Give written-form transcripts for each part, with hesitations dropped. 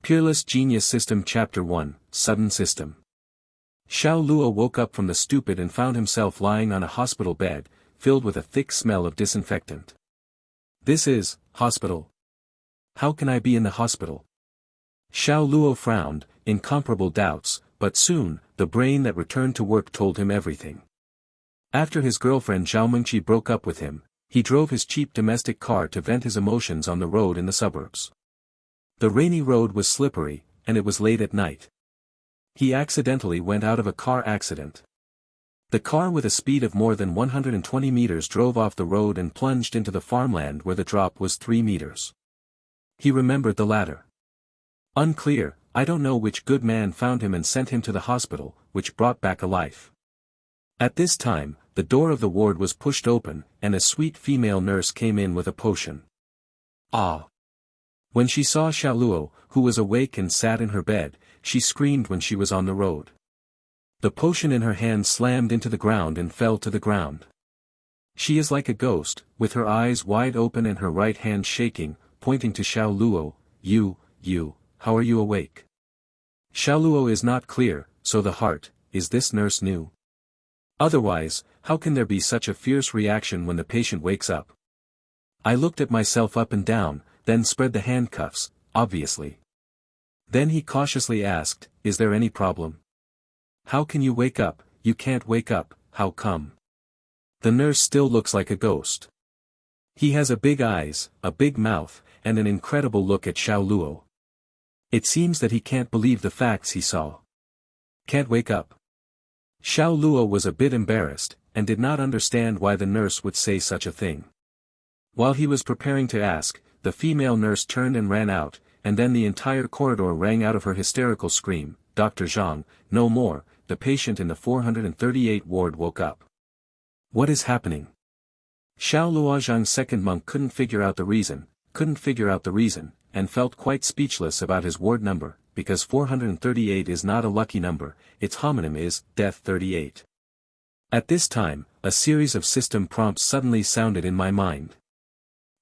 Peerless Genius System Chapter 1, Sudden System. Xiao Luo woke up from the stupid and found himself lying on a hospital bed, filled with a thick smell of disinfectant. This is, hospital. How can I be in the hospital? Xiao Luo frowned, incomparable doubts, but soon, the brain that returned to work told him everything. After his girlfriend Zhao Mengqi broke up with him, he drove his cheap domestic car to vent his emotions on the road in the suburbs. The rainy road was slippery, and it was late at night. He accidentally went out of a car accident. The car with a speed of more than 120 meters drove off the road and plunged into the farmland where the drop was 3 meters. He remembered the latter. Unclear, I don't know which good man found him and sent him to the hospital, which brought back a life. At this time, the door of the ward was pushed open, and a sweet female nurse came in with a potion. Ah! When she saw Xiao Luo, who was awake and sat in her bed, she screamed when she was on the road. The potion in her hand slammed into the ground and fell to the ground. She is like a ghost, with her eyes wide open and her right hand shaking, pointing to Xiao Luo. You, how are you awake? Xiao Luo is not clear, so the heart, is this nurse new? Otherwise, how can there be such a fierce reaction when the patient wakes up? I looked at myself up and down, then spread the handcuffs, obviously. Then he cautiously asked, is there any problem? How can you wake up? You can't wake up, how come? The nurse still looks like a ghost. He has a big eyes, a big mouth, and an incredible look at Xiao Luo. It seems that he can't believe the facts he saw. Can't wake up. Xiao Luo was a bit embarrassed, and did not understand why the nurse would say such a thing. While he was preparing to ask, the female nurse turned and ran out, and then the entire corridor rang out of her hysterical scream, Dr. Zhang, no more. The patient in the 438 ward woke up. What is happening? Xiao Luozhang's second monk couldn't figure out the reason, and felt quite speechless about his ward number, because 438 is not a lucky number, its homonym is, Death 38. At this time, a series of system prompts suddenly sounded in my mind.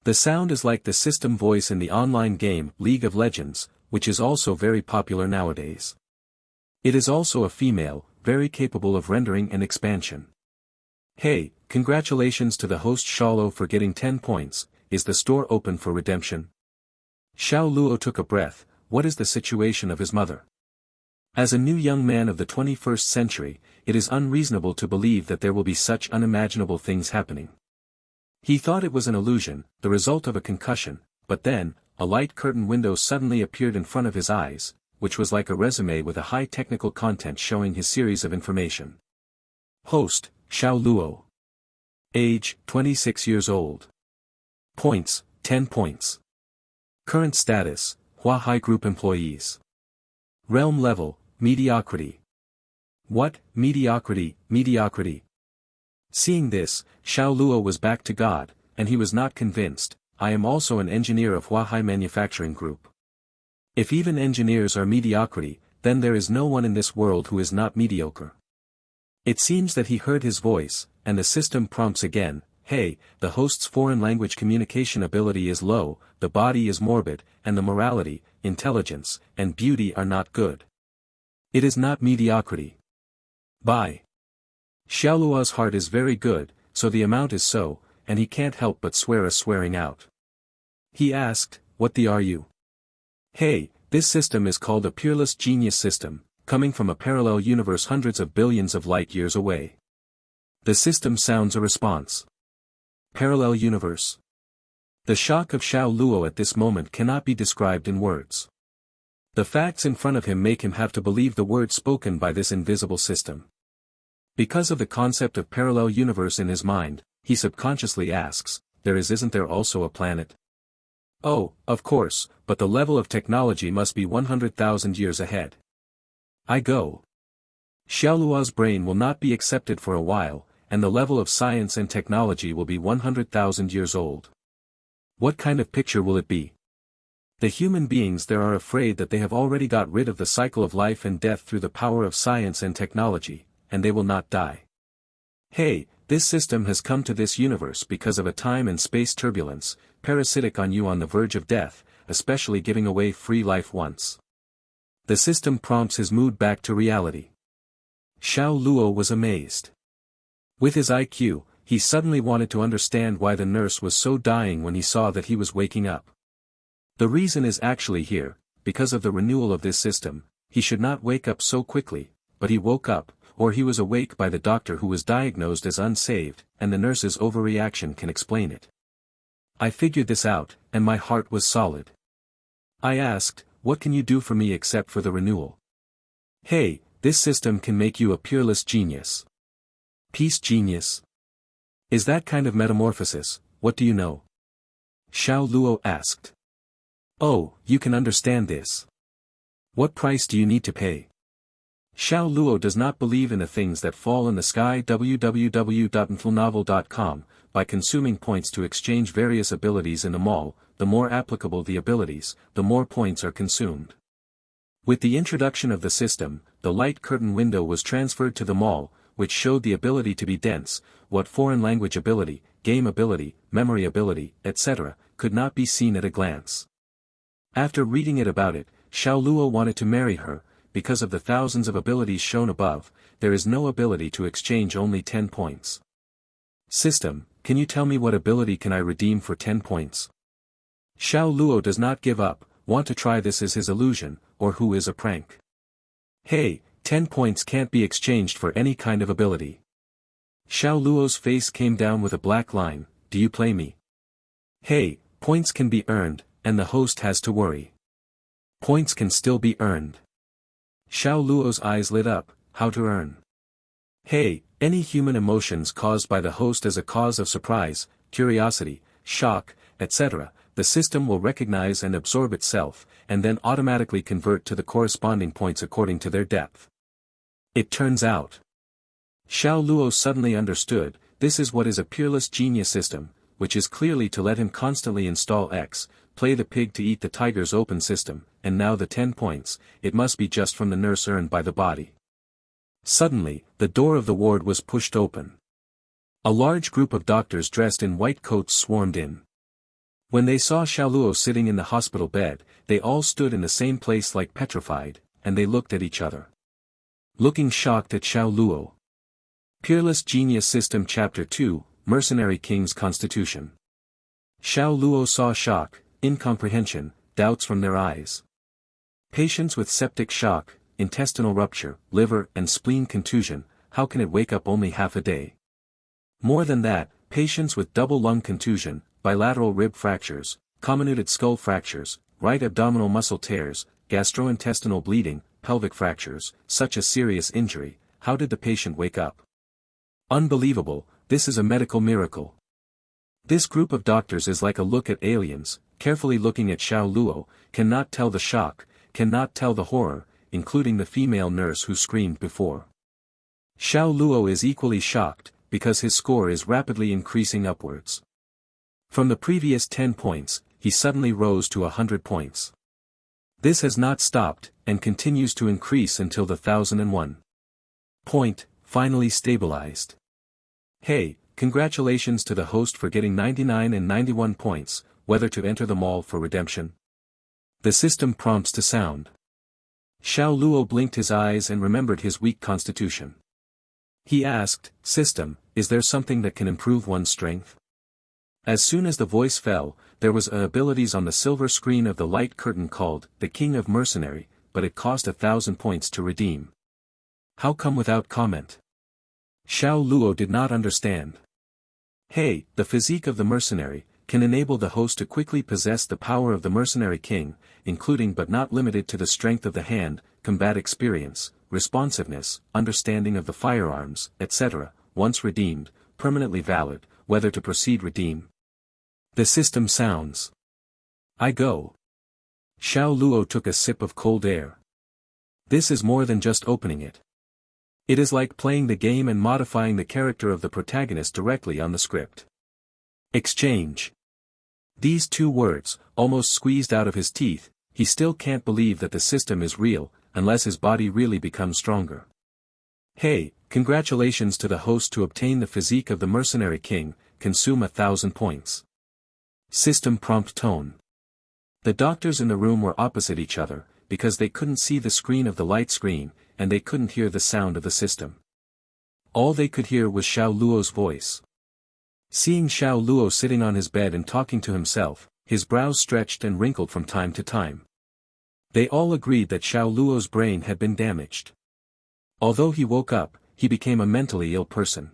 The sound is like the system voice in the online game League of Legends, which is also very popular nowadays. It is also a female, very capable of rendering and expansion. Hey, congratulations to the host Xiaoluo for getting 10 points, is the store open for redemption? Xiao Luo took a breath. What is the situation of his mother? As a new young man of the 21st century, it is unreasonable to believe that there will be such unimaginable things happening. He thought it was an illusion, the result of a concussion, but then, a light curtain window suddenly appeared in front of his eyes, which was like a resume with a high technical content showing his series of information. Host, Xiao Luo. Age, 26 years old. Points, 10 points. Current status, Huahai Group employees. Realm level, mediocrity. What, mediocrity? Seeing this, Xiao Luo was back to God, and he was not convinced. I am also an engineer of Huahai Manufacturing Group. If even engineers are mediocrity, then there is no one in this world who is not mediocre. It seems that he heard his voice, and the system prompts again, hey, the host's foreign language communication ability is low, the body is morbid, and the morality, intelligence, and beauty are not good. It is not mediocrity. Bye. Xiaoluo's heart is very good, so the amount is so, and he can't help but swear a swearing out. He asked, what the are you? Hey, this system is called a Peerless Genius System, coming from a parallel universe hundreds of billions of light years away. The system sounds a response. Parallel universe. The shock of Xiao Luo at this moment cannot be described in words. The facts in front of him make him have to believe the words spoken by this invisible system. Because of the concept of parallel universe in his mind, he subconsciously asks, isn't there also a planet? Oh, of course, but the level of technology must be 100,000 years ahead. I go. Xiaoluo's brain will not be accepted for a while, and the level of science and technology will be 100,000 years old. What kind of picture will it be? The human beings there are afraid that they have already got rid of the cycle of life and death through the power of science and technology, and they will not die. Hey, this system has come to this universe because of a time and space turbulence, parasitic on you on the verge of death, especially giving away free life once. The system prompts his mood back to reality. Xiao Luo was amazed. With his IQ, he suddenly wanted to understand why the nurse was so dying when he saw that he was waking up. The reason is actually here, because of the renewal of this system. He should not wake up so quickly, but he woke up, or he was awake by the doctor who was diagnosed as unsaved, and the nurse's overreaction can explain it. I figured this out, and my heart was solid. I asked, what can you do for me except for the renewal? Hey, this system can make you a peerless genius. Peace genius? Is that kind of metamorphosis? What do you know? Xiao Luo asked. Oh, you can understand this. What price do you need to pay? Xiao Luo does not believe in the things that fall in the sky. www.mflnovel.com. By consuming points to exchange various abilities in the mall, the more applicable the abilities, the more points are consumed. With the introduction of the system, the light curtain window was transferred to the mall, which showed the ability to be dense, what foreign language ability, game ability, memory ability, etc., could not be seen at a glance. After reading it about it, Xiao Luo wanted to marry her. Because of the thousands of abilities shown above, there is no ability to exchange only 10 points. System, can you tell me what ability can I redeem for 10 points? Xiao Luo does not give up, want to try this as his illusion, or who is a prank. Hey, 10 points can't be exchanged for any kind of ability. Xiao Luo's face came down with a black line, do you play me? Hey, points can be earned, and the host has to worry. Points can still be earned. Xiao Luo's eyes lit up, how to earn? Hey, any human emotions caused by the host as a cause of surprise, curiosity, shock, etc., the system will recognize and absorb itself, and then automatically convert to the corresponding points according to their depth. It turns out. Xiao Luo suddenly understood, this is what is a peerless genius system, which is clearly to let him constantly install X, play the pig to eat the tiger's open system, and now the 10 points, it must be just from the nurse earned by the body. Suddenly, the door of the ward was pushed open. A large group of doctors dressed in white coats swarmed in. When they saw Xiao Luo sitting in the hospital bed, they all stood in the same place like petrified, and they looked at each other. Looking shocked at Xiao Luo. Peerless Genius System Chapter 2, Mercenary King's Constitution. Xiao Luo saw shock, incomprehension, doubts from their eyes. Patients with septic shock, intestinal rupture, liver and spleen contusion, how can it wake up only half a day? More than that, patients with double lung contusion, bilateral rib fractures, comminuted skull fractures, right abdominal muscle tears, gastrointestinal bleeding, pelvic fractures, such a serious injury, how did the patient wake up? Unbelievable, this is a medical miracle. This group of doctors is like a look at aliens, carefully looking at Xiao Luo, cannot tell the shock, cannot tell the horror, including the female nurse who screamed before. Xiao Luo is equally shocked, because his score is rapidly increasing upwards. From the previous 10 points, he suddenly rose to 100 points. This has not stopped, and continues to increase until the 1001 point, finally stabilized. Hey, congratulations to the host for getting 99 and 91 points, whether to enter the mall for redemption. The system prompts to sound. Xiao Luo blinked his eyes and remembered his weak constitution. He asked, System, is there something that can improve one's strength? As soon as the voice fell, there was abilities on the silver screen of the light curtain called, the King of Mercenary, but it cost 1,000 points to redeem. How come without comment? Xiao Luo did not understand. Hey, the physique of the mercenary, can enable the host to quickly possess the power of the mercenary king, including but not limited to the strength of the hand, combat experience, responsiveness, understanding of the firearms, etc., once redeemed, permanently valid, whether to proceed redeem. The system sounds. I go. Xiao Luo took a sip of cold air. This is more than just opening it. It is like playing the game and modifying the character of the protagonist directly on the script. Exchange. These two words, almost squeezed out of his teeth, he still can't believe that the system is real, unless his body really becomes stronger. Hey, congratulations to the host to obtain the physique of the mercenary king, consume 1,000 points. System prompt tone. The doctors in the room were opposite each other, because they couldn't see the screen of the light screen, and they couldn't hear the sound of the system. All they could hear was Xiao Luo's voice. Seeing Xiao Luo sitting on his bed and talking to himself, his brows stretched and wrinkled from time to time. They all agreed that Xiao Luo's brain had been damaged. Although he woke up, he became a mentally ill person.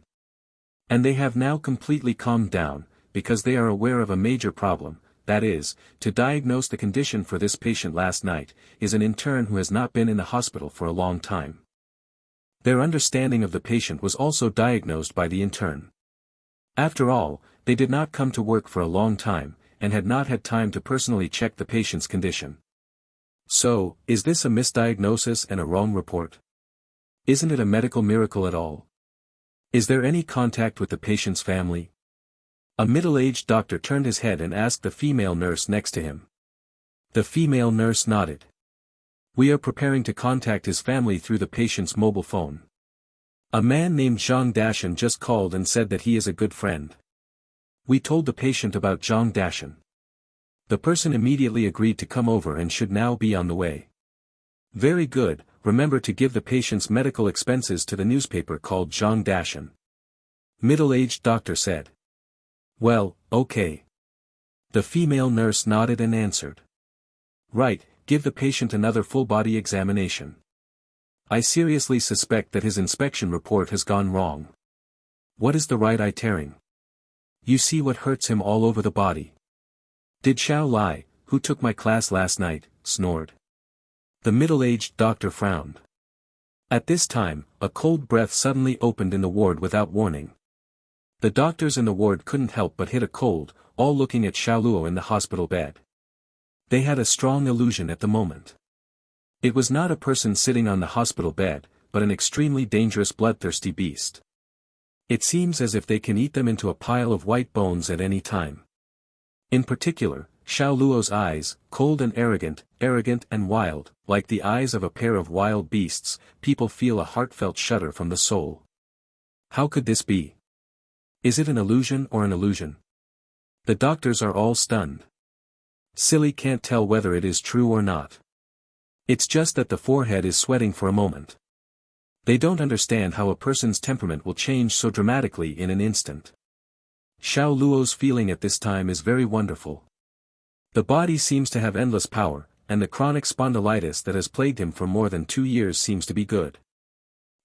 And they have now completely calmed down, because they are aware of a major problem, that is, to diagnose the condition for this patient last night, is an intern who has not been in the hospital for a long time. Their understanding of the patient was also diagnosed by the intern. After all, they did not come to work for a long time, and had not had time to personally check the patient's condition. So, is this a misdiagnosis and a wrong report? Isn't it a medical miracle at all? Is there any contact with the patient's family? A middle-aged doctor turned his head and asked the female nurse next to him. The female nurse nodded. We are preparing to contact his family through the patient's mobile phone. A man named Zhang Dashan just called and said that he is a good friend. We told the patient about Zhang Dashan. The person immediately agreed to come over and should now be on the way. Very good, remember to give the patient's medical expenses to the newspaper called Zhang Dashan. Middle-aged doctor said. Well, okay. The female nurse nodded and answered. Right, give the patient another full-body examination. I seriously suspect that his inspection report has gone wrong. What is the right eye tearing? You see what hurts him all over the body. Did Xiao Lai, who took my class last night, snored? The middle-aged doctor frowned. At this time, a cold breath suddenly opened in the ward without warning. The doctors in the ward couldn't help but hit a cold, all looking at Xiao Luo in the hospital bed. They had a strong illusion at the moment. It was not a person sitting on the hospital bed, but an extremely dangerous bloodthirsty beast. It seems as if they can eat them into a pile of white bones at any time. In particular, Xiao Luo's eyes, cold and arrogant and wild, like the eyes of a pair of wild beasts, people feel a heartfelt shudder from the soul. How could this be? Is it an illusion or an illusion? The doctors are all stunned. Silly can't tell whether it is true or not. It's just that the forehead is sweating for a moment. They don't understand how a person's temperament will change so dramatically in an instant. Xiao Luo's feeling at this time is very wonderful. The body seems to have endless power, and the chronic spondylitis that has plagued him for more than 2 years seems to be good.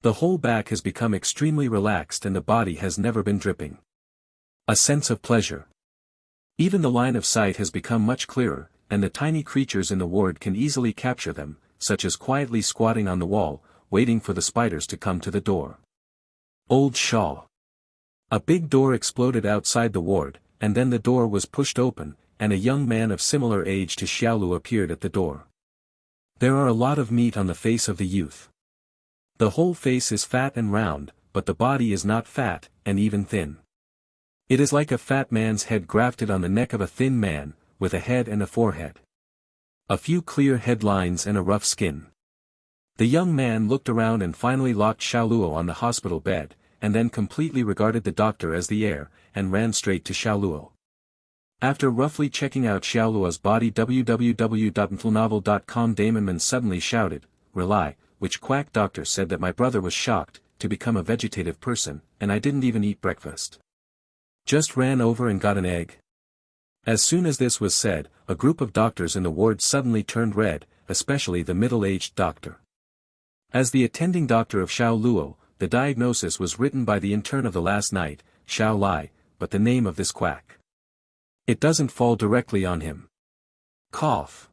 The whole back has become extremely relaxed and the body has never been dripping. A sense of pleasure. Even the line of sight has become much clearer, and the tiny creatures in the ward can easily capture them, such as quietly squatting on the wall, waiting for the spiders to come to the door. Old Shaw. A big door exploded outside the ward, and then the door was pushed open, and a young man of similar age to Xiaolu appeared at the door. There are a lot of meat on the face of the youth. The whole face is fat and round, but the body is not fat, and even thin. It is like a fat man's head grafted on the neck of a thin man, with a head and a forehead. A few clear headlines and a rough skin. The young man looked around and finally locked Xiaoluo on the hospital bed, and then completely regarded the doctor as the heir, and ran straight to Xiaoluo. After roughly checking out Xiaoluo's body www.mtlnovel.com Damonman suddenly shouted, "Rely," which quack doctor said that my brother was shocked, to become a vegetative person, and I didn't even eat breakfast. Just ran over and got an egg. As soon as this was said, a group of doctors in the ward suddenly turned red, especially the middle-aged doctor. As the attending doctor of Xiao Luo, the diagnosis was written by the intern of the last night, Xiao Lai, but the name of this quack. It doesn't fall directly on him. Cough.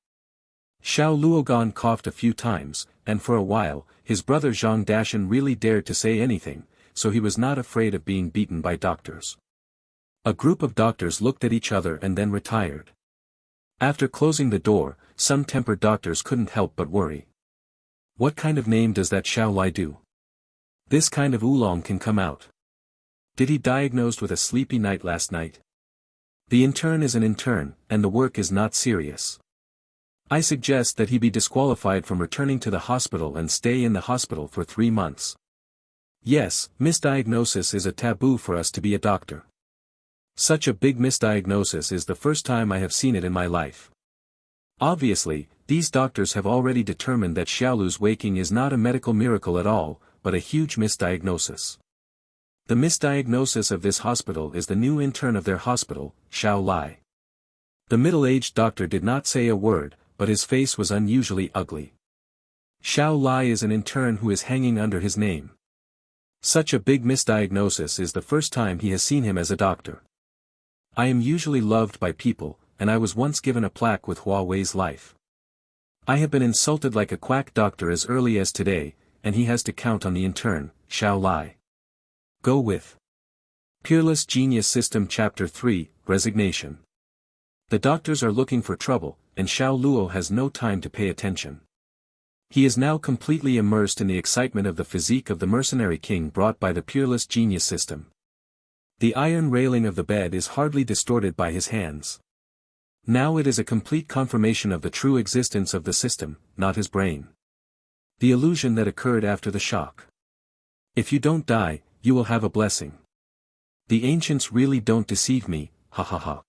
Xiao Luogan coughed a few times, and for a while, his brother Zhang Dashan really dared to say anything, so he was not afraid of being beaten by doctors. A group of doctors looked at each other and then retired. After closing the door, some tempered doctors couldn't help but worry. What kind of name does that Xiao Lai do? This kind of oolong can come out. Did he diagnosed with a sleepy night last night? The intern is an intern, and the work is not serious. I suggest that he be disqualified from returning to the hospital and stay in the hospital for 3 months. Yes, misdiagnosis is a taboo for us to be a doctor. Such a big misdiagnosis is the first time I have seen it in my life. Obviously, these doctors have already determined that Xiaolu's waking is not a medical miracle at all, but a huge misdiagnosis. The misdiagnosis of this hospital is the new intern of their hospital, Xiao Lai. The middle-aged doctor did not say a word, but his face was unusually ugly. Xiao Lai is an intern who is hanging under his name. Such a big misdiagnosis is the first time he has seen him as a doctor. I am usually loved by people, and I was once given a plaque with Huawei's life. I have been insulted like a quack doctor as early as today, and he has to count on the intern, Xiao Lai. Go with. Peerless Genius System Chapter 3, Resignation. The doctors are looking for trouble, and Xiao Luo has no time to pay attention. He is now completely immersed in the excitement of the physique of the mercenary king brought by the Peerless Genius System. The iron railing of the bed is hardly distorted by his hands. Now it is a complete confirmation of the true existence of the system, not his brain. The illusion that occurred after the shock. If you don't die, you will have a blessing. The ancients really don't deceive me, ha ha ha.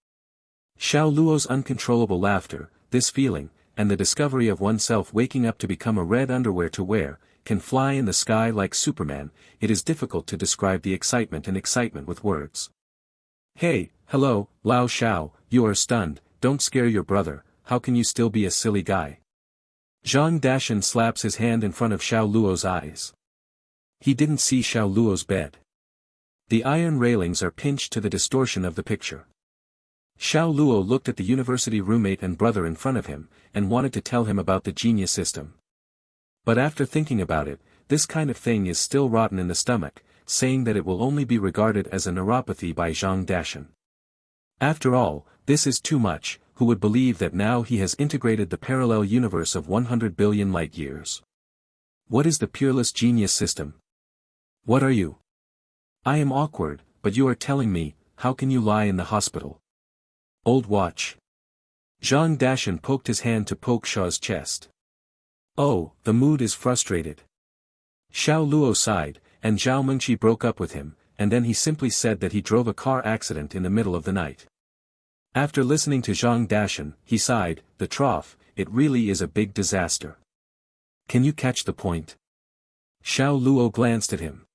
Xiao Luo's uncontrollable laughter, this feeling, and the discovery of oneself waking up to become a red underwear to wear, can fly in the sky like Superman. It is difficult to describe the excitement with words. Hey, hello, Lao Xiao, you are stunned, don't scare your brother, how can you still be a silly guy? Zhang Dashan slaps his hand in front of Xiao Luo's eyes. He didn't see Xiao Luo's bed. The iron railings are pinched to the distortion of the picture. Xiao Luo looked at the university roommate and brother in front of him, and wanted to tell him about the genius system. But after thinking about it, this kind of thing is still rotten in the stomach, saying that it will only be regarded as a neuropathy by Zhang Dashan. After all, this is too much, who would believe that now he has integrated the parallel universe of 100 billion light-years. What is the Peerless Genius System? What are you? I am awkward, but you are telling me, how can you lie in the hospital? Old watch. Zhang Dashan poked his hand to poke Xiao's chest. Oh, the mood is frustrated. Xiao Luo sighed, and Zhao Mengqi broke up with him, and then he simply said that he drove a car accident in the middle of the night. After listening to Zhang Dashan, he sighed, the trough, it really is a big disaster. Can you catch the point? Xiao Luo glanced at him.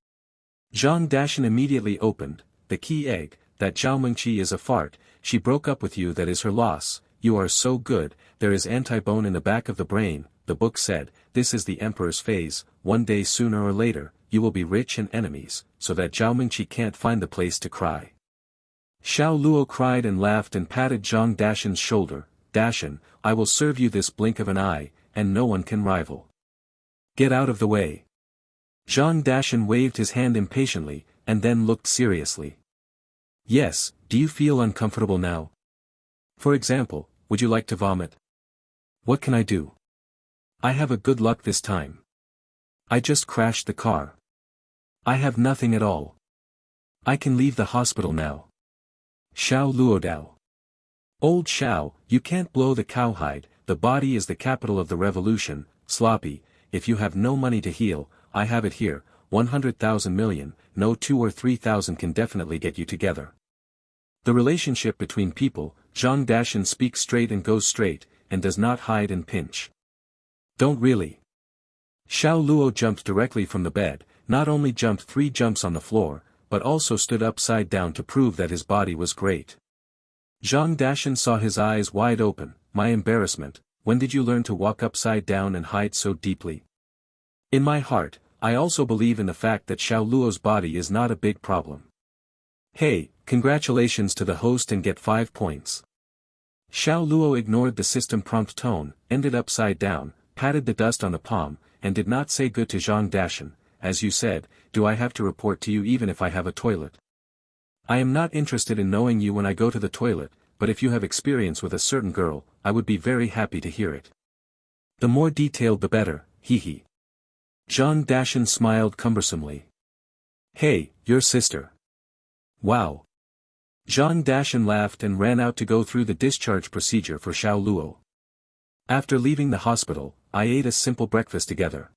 Zhang Dashan immediately opened, the key egg, that Zhao Mengqi is a fart, she broke up with you, that is her loss, you are so good, there is anti-bone in the back of the brain, the book said, this is the emperor's phase, one day sooner or later, you will be rich and enemies, so that Zhao Mengqi can't find the place to cry. Xiao Luo cried and laughed and patted Zhang Dashan's shoulder, Dashan, I will serve you this blink of an eye, and no one can rival. Get out of the way. Zhang Dashan waved his hand impatiently, and then looked seriously. Yes, do you feel uncomfortable now? For example, would you like to vomit? What can I do? I have a good luck this time. I just crashed the car. I have nothing at all. I can leave the hospital now. Xiao Luodao. Old Xiao, you can't blow the cowhide, the body is the capital of the revolution, sloppy, if you have no money to heal, I have it here, 100,000 million, no 2 or 3,000 can definitely get you together. The relationship between people, Zhang Dashan speaks straight and goes straight, and does not hide and pinch. Don't really. Xiao Luo jumped directly from the bed, not only jumped 3 jumps on the floor, but also stood upside down to prove that his body was great. Zhang Dashan saw his eyes wide open, my embarrassment, when did you learn to walk upside down and hide so deeply? In my heart, I also believe in the fact that Xiao Luo's body is not a big problem. Hey, congratulations to the host and get 5 points. Xiao Luo ignored the system prompt tone, ended upside down, patted the dust on the palm, and did not say good to Zhang Dashan, as you said, do I have to report to you even if I have a toilet? I am not interested in knowing you when I go to the toilet, but if you have experience with a certain girl, I would be very happy to hear it. The more detailed the better, hee hee. Zhang Dashan smiled cumbersomely. Hey, your sister. Wow. Zhang Dashan laughed and ran out to go through the discharge procedure for Xiao Luo. After leaving the hospital, I ate a simple breakfast together.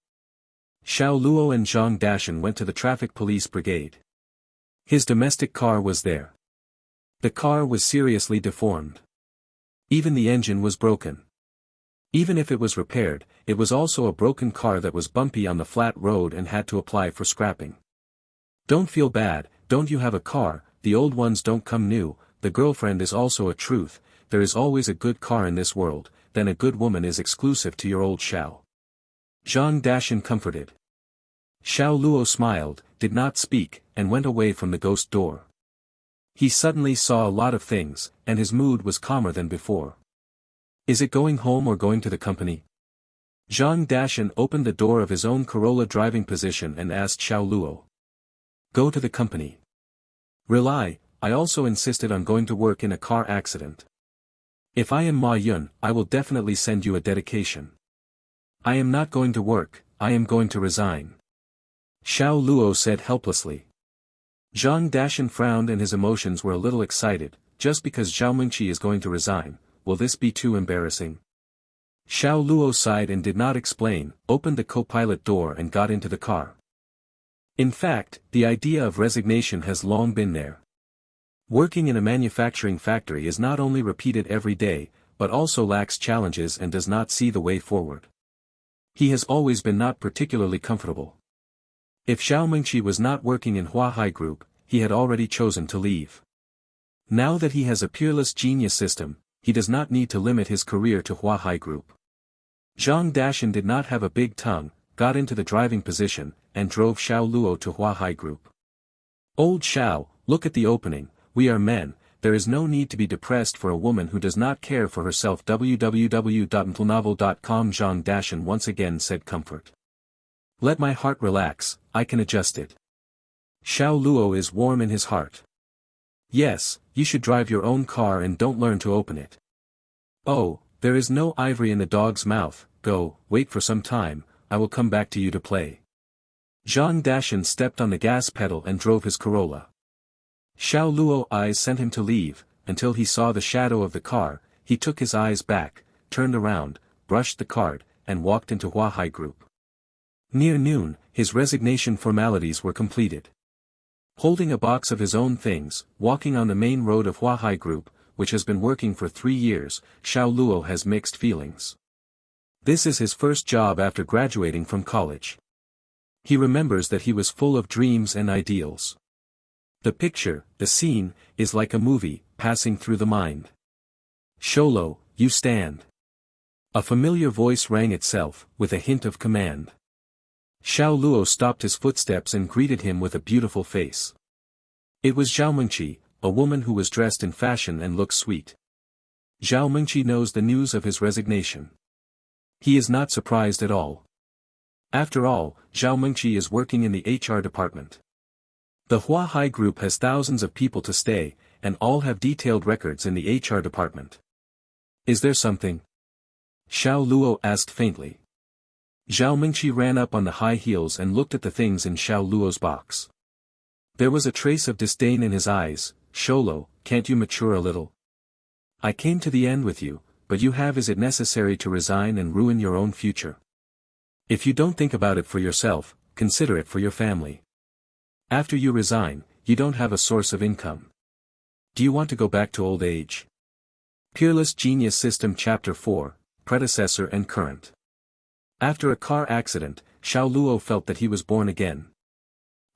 Xiao Luo and Zhang Dashan went to the traffic police brigade. His domestic car was there. The car was seriously deformed. Even the engine was broken. Even if it was repaired, it was also a broken car that was bumpy on the flat road and had to apply for scrapping. Don't feel bad, don't you have a car, the old ones don't come new, the girlfriend is also a truth, there is always a good car in this world, then a good woman is exclusive to your old Xiao. Zhang Dashan comforted. Xiao Luo smiled, did not speak, and went away from the ghost door. He suddenly saw a lot of things, and his mood was calmer than before. Is it going home or going to the company? Zhang Dashan opened the door of his own Corolla driving position and asked Xiao Luo. Go to the company. Rely, I also insisted on going to work in a car accident. If I am Ma Yun, I will definitely send you a dedication. I am not going to work, I am going to resign. Xiao Luo said helplessly. Zhang Dashan frowned and his emotions were a little excited, just because Zhao Mengqi is going to resign, will this be too embarrassing? Xiao Luo sighed and did not explain, opened the co-pilot door and got into the car. In fact, the idea of resignation has long been there. Working in a manufacturing factory is not only repeated every day, but also lacks challenges and does not see the way forward. He has always been not particularly comfortable. If Xiao Mengqi was not working in Huahai Group, he had already chosen to leave. Now that he has a Peerless genius system, he does not need to limit his career to Huahai Group. Zhang Dashan did not have a big tongue, got into the driving position, and drove Xiao Luo to Huahai Group. Old Xiao, look at the opening, we are men, there is no need to be depressed for a woman who does not care for herself. www.mplnovel.com Zhang Dashan once again said comfort. Let my heart relax, I can adjust it. Xiao Luo is warm in his heart. Yes, you should drive your own car and don't learn to open it. Oh, there is no ivory in the dog's mouth, go, wait for some time, I will come back to you to play. Zhang Dashan stepped on the gas pedal and drove his Corolla. Xiao Luo's eyes sent him to leave, until he saw the shadow of the car, he took his eyes back, turned around, brushed the card, and walked into Huahai Group. Near noon, his resignation formalities were completed. Holding a box of his own things, walking on the main road of Huahai Group, which has been working for 3 years, Xiao Luo has mixed feelings. This is his first job after graduating from college. He remembers that he was full of dreams and ideals. The picture, the scene, is like a movie, passing through the mind. Sholo, you stand. A familiar voice rang itself, with a hint of command. Xiao Luo stopped his footsteps and greeted him with a beautiful face. It was Zhao Mengqi, a woman who was dressed in fashion and looked sweet. Zhao Mengqi knows the news of his resignation. He is not surprised at all. After all, Zhao Mengqi is working in the HR department. The Huahai Group has thousands of people to stay, and all have detailed records in the HR department. Is there something? Xiao Luo asked faintly. Zhao Mengqi ran up on the high heels and looked at the things in Xiao Luo's box. There was a trace of disdain in his eyes. Sholo, can't you mature a little? I came to the end with you, but you have is it necessary to resign and ruin your own future? If you don't think about it for yourself, consider it for your family. After you resign, you don't have a source of income. Do you want to go back to old age? Peerless Genius System Chapter 4, Predecessor and Current. After a car accident, Xiao Luo felt that he was born again.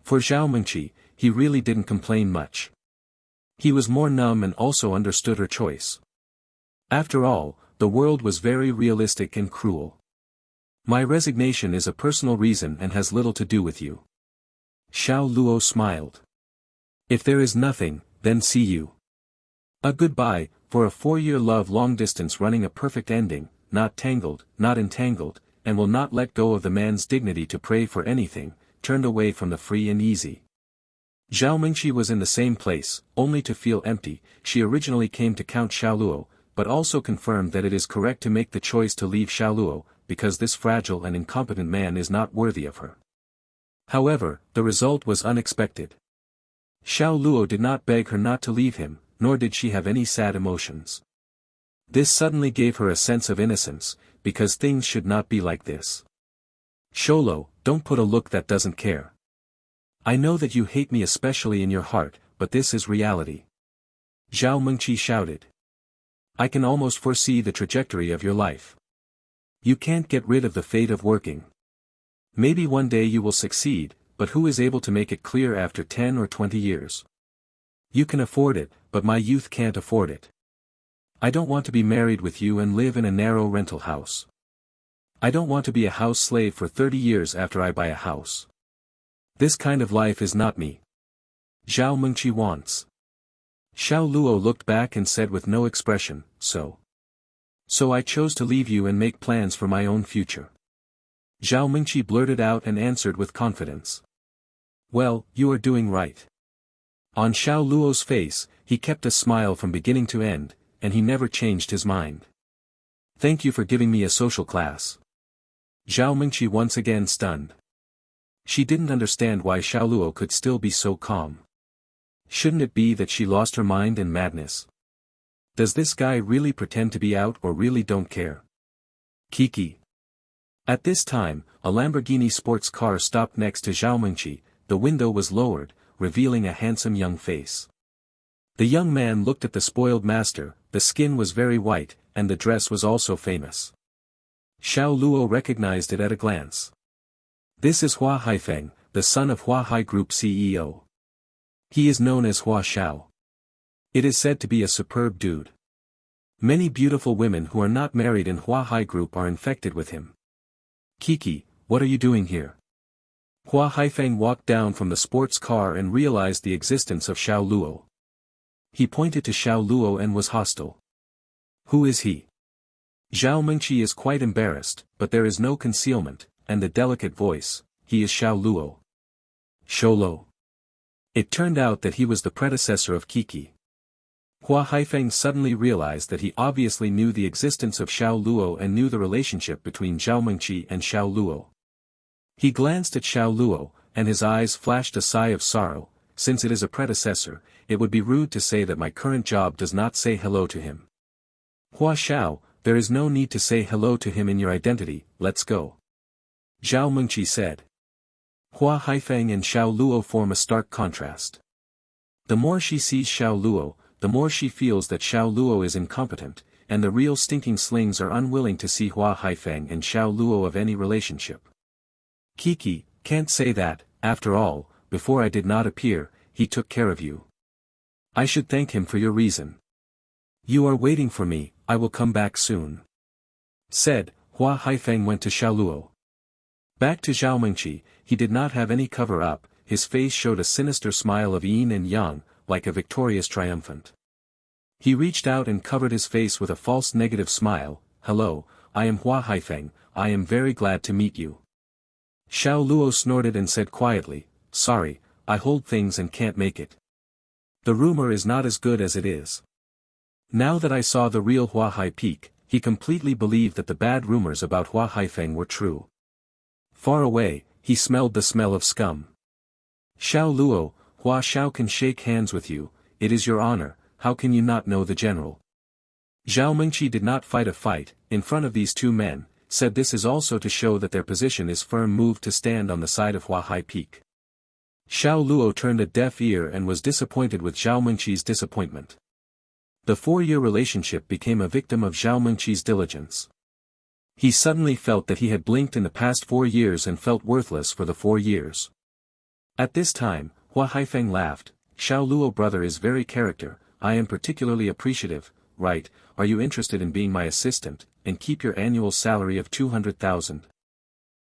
For Zhao Mengqi, he really didn't complain much. He was more numb and also understood her choice. After all, the world was very realistic and cruel. My resignation is a personal reason and has little to do with you. Xiao Luo smiled. If there is nothing, then see you. A goodbye, for a 4-year love long distance running a perfect ending, not tangled, not entangled, and will not let go of the man's dignity to pray for anything, turned away from the free and easy. Zhao Mengqi was in the same place, only to feel empty. She originally came to Count Xiao Luo, but also confirmed that it is correct to make the choice to leave Xiao Luo, because this fragile and incompetent man is not worthy of her. However, the result was unexpected. Xiao Luo did not beg her not to leave him, nor did she have any sad emotions. This suddenly gave her a sense of innocence, because things should not be like this. Sholo, don't put a look that doesn't care. I know that you hate me especially in your heart, but this is reality. Zhao Mengqi shouted. I can almost foresee the trajectory of your life. You can't get rid of the fate of working. Maybe one day you will succeed, but who is able to make it clear after 10 or 20 years? You can afford it, but my youth can't afford it. I don't want to be married with you and live in a narrow rental house. I don't want to be a house slave for 30 years after I buy a house. This kind of life is not me. Zhao Mengqi wants. Xiao Luo looked back and said with no expression, So I chose to leave you and make plans for my own future. Zhao Mengqi blurted out and answered with confidence. Well, you are doing right. On Xiao Luo's face, he kept a smile from beginning to end, and he never changed his mind. Thank you for giving me a social class. Zhao Mengqi once again stunned. She didn't understand why Xiao Luo could still be so calm. Shouldn't it be that she lost her mind in madness? Does this guy really pretend to be out or really don't care? Kiki. At this time, a Lamborghini sports car stopped next to Zhao Mengqi. The window was lowered, revealing a handsome young face. The young man looked at the spoiled master. The skin was very white, and the dress was also famous. Xiao Luo recognized it at a glance. This is Hua Haifeng, the son of Hua Hai Group CEO. He is known as Hua Xiao. It is said to be a superb dude. Many beautiful women who are not married in Hua Hai Group are infected with him. Kiki, what are you doing here? Hua Haifeng walked down from the sports car and realized the existence of Xiao Luo. He pointed to Xiao Luo and was hostile. Who is he? Zhao Mengqi is quite embarrassed, but there is no concealment, and the delicate voice, he is Xiao Luo. Sholo. It turned out that he was the predecessor of Kiki. Hua Haifeng suddenly realized that he obviously knew the existence of Xiao Luo and knew the relationship between Zhao Mengqi and Xiao Luo. He glanced at Xiao Luo, and his eyes flashed a sigh of sorrow. Since it is a predecessor, it would be rude to say that my current job does not say hello to him. Hua Xiao, there is no need to say hello to him in your identity, let's go. Zhao Mengqi said. Hua Haifeng and Xiao Luo form a stark contrast. The more she sees Xiao Luo, the more she feels that Xiao Luo is incompetent, and the real stinking slings are unwilling to see Hua Haifeng and Xiao Luo of any relationship. Kiki, can't say that, after all, before I did not appear, he took care of you. I should thank him for your reason. You are waiting for me, I will come back soon. Said, Hua Haifeng went to Xiao Luo. Back to Zhao Mengqi, he did not have any cover-up, his face showed a sinister smile of yin and yang, like a victorious triumphant. He reached out and covered his face with a false negative smile. Hello, I am Hua Haifeng, I am very glad to meet you. Xiao Luo snorted and said quietly, Sorry, I hold things and can't make it. The rumor is not as good as it is. Now that I saw the real Hua Hai peak, he completely believed that the bad rumors about Hua Haifeng were true. Far away, he smelled the smell of scum. Xiao Luo, Hua Xiao can shake hands with you, it is your honor, how can you not know the general? Zhao Mengqi did not fight a fight, in front of these two men, said this is also to show that their position is firm, moved to stand on the side of Hua Hai peak. Xiao Luo turned a deaf ear and was disappointed with Zhao Mengqi's disappointment. The 4-year relationship became a victim of Zhao Mengqi's diligence. He suddenly felt that he had blinked in the past 4 years and felt worthless for the 4 years. At this time, Hua Haifeng laughed, Xiao Luo brother is very character, I am particularly appreciative, right, are you interested in being my assistant, and keep your annual salary of 200,000?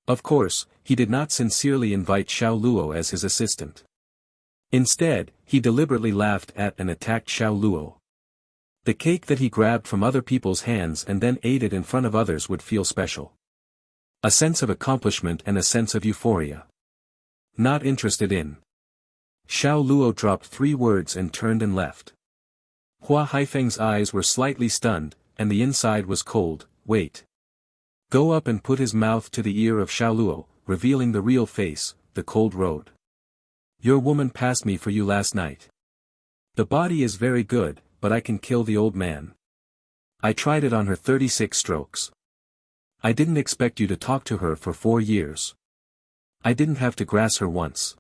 Of course, he did not sincerely invite Xiao Luo as his assistant. Instead, he deliberately laughed at and attacked Xiao Luo. The cake that he grabbed from other people's hands and then ate it in front of others would feel special. A sense of accomplishment and a sense of euphoria. Not interested in. Xiao Luo dropped 3 words and turned and left. Hua Haifeng's eyes were slightly stunned, and the inside was cold. Wait. Go up and put his mouth to the ear of Xiao Luo, revealing the real face, the cold road. Your woman passed me for you last night. The body is very good, but I can kill the old man. I tried it on her 36 strokes. I didn't expect you to talk to her for 4 years. I didn't have to grass her once.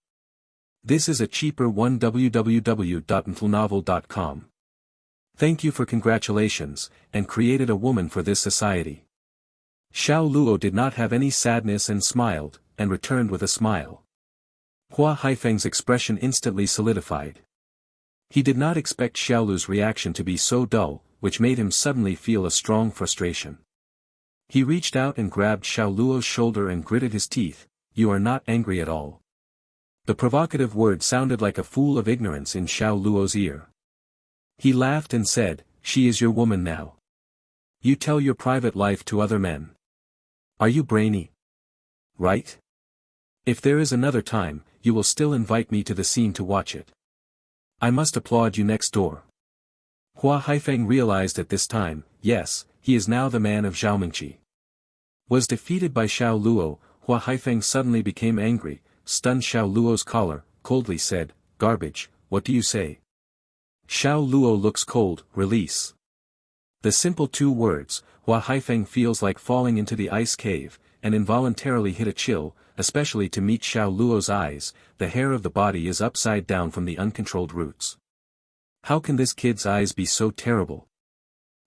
This is a cheaper one. www.mtlnovel.com. Thank you for congratulations, and created a woman for this society. Xiao Luo did not have any sadness and smiled, and returned with a smile. Hua Haifeng's expression instantly solidified. He did not expect Xiao Lu's reaction to be so dull, which made him suddenly feel a strong frustration. He reached out and grabbed Xiao Luo's shoulder and gritted his teeth. "You are not angry at all." The provocative word sounded like a fool of ignorance in Xiao Luo's ear. He laughed and said, "She is your woman now. You tell your private life to other men. Are you brainy? Right? If there is another time, you will still invite me to the scene to watch it. I must applaud you next door." Hua Haifeng realized at this time, yes, he is now the man of Zhaomingqi. Was defeated by Xiao Luo, Hua Haifeng suddenly became angry, stunned Xiao Luo's collar, coldly said, "Garbage, what do you say?" Xiao Luo looks cold, release. The simple 2 words, Hua Haifeng feels like falling into the ice cave, and involuntarily hit a chill, especially to meet Xiao Luo's eyes. The hair of the body is upside down from the uncontrolled roots. How can this kid's eyes be so terrible?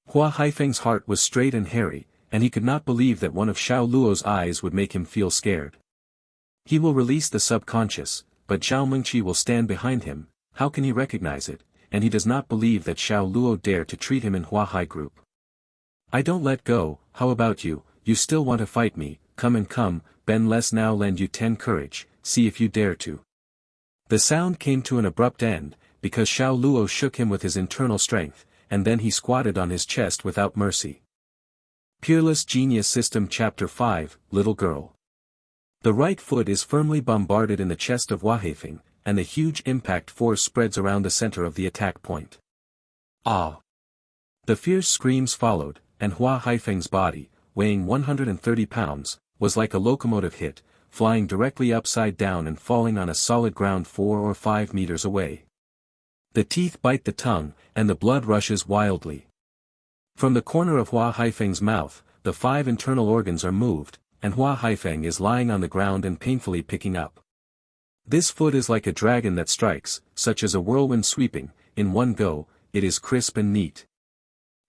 Hua Haifeng's heart was straight and hairy, and he could not believe that one of Xiao Luo's eyes would make him feel scared. He will release the subconscious, but Zhao Mengqi will stand behind him. How can he recognize it? And he does not believe that Xiao Luo dare to treat him in Hua Hai group. "I don't let go. How about you? You still want to fight me? Come and come, Ben let's now lend you 10 courage, see if you dare to." The sound came to an abrupt end, because Xiao Luo shook him with his internal strength, and then he squatted on his chest without mercy. Peerless Genius System Chapter 5, Little Girl. The right foot is firmly bombarded in the chest of Hua Haifeng, and the huge impact force spreads around the center of the attack point. Ah! The fierce screams followed, and Hua Haifeng's body, weighing 130 pounds, was like a locomotive hit, flying directly upside down and falling on a solid ground 4 or 5 meters away. The teeth bite the tongue, and the blood rushes wildly. From the corner of Hua Haifeng's mouth, the 5 internal organs are moved, and Hua Haifeng is lying on the ground and painfully picking up. This foot is like a dragon that strikes, such as a whirlwind sweeping, in one go. It is crisp and neat.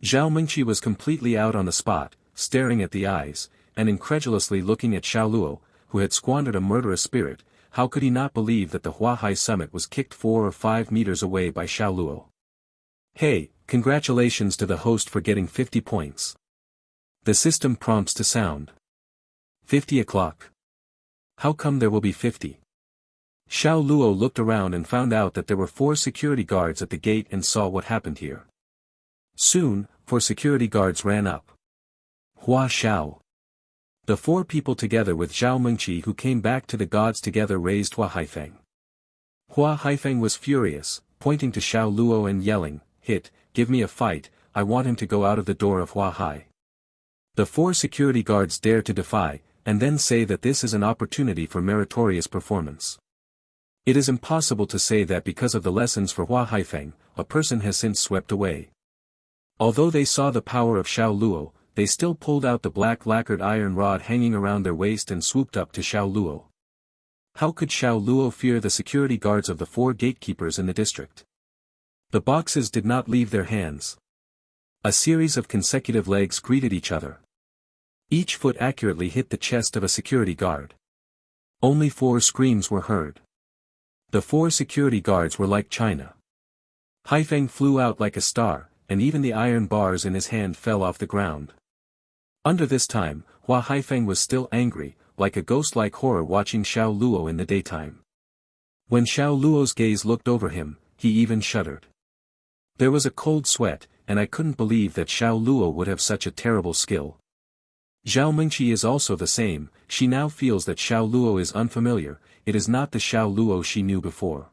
Zhao Mengqi was completely out on the spot, staring at the eyes, and incredulously looking at Xiao Luo, who had squandered a murderous spirit. How could he not believe that the Hua Hai summit was kicked 4 or 5 meters away by Xiao Luo? "Hey, congratulations to the host for getting 50 points. The system prompts to sound. 50 o'clock. How come there will be 50? Xiao Luo looked around and found out that there were 4 security guards at the gate and saw what happened here. Soon, 4 security guards ran up. Hua Xiao. The 4 people together with Zhao Mengqi who came back to the gods together raised Hua Haifeng. Hua Haifeng was furious, pointing to Xiao Luo and yelling, "Hit, give me a fight, I want him to go out of the door of Hua Hai." The 4 security guards dare to defy, and then say that this is an opportunity for meritorious performance. It is impossible to say that because of the lessons for Hua Haifeng, a person has since swept away. Although they saw the power of Xiao Luo, they still pulled out the black lacquered iron rod hanging around their waist and swooped up to Xiao Luo. How could Xiao Luo fear the security guards of the 4 gatekeepers in the district? The boxes did not leave their hands. A series of consecutive legs greeted each other. Each foot accurately hit the chest of a security guard. Only 4 screams were heard. The 4 security guards were like China. Haifeng flew out like a star, and even the iron bars in his hand fell off the ground. Under this time, Hua Haifeng was still angry, like a ghost-like horror watching Xiao Luo in the daytime. When Xiao Luo's gaze looked over him, he even shuddered. There was a cold sweat, and I couldn't believe that Xiao Luo would have such a terrible skill. Zhao Mengqi is also the same. She now feels that Xiao Luo is unfamiliar. It is not the Xiao Luo she knew before.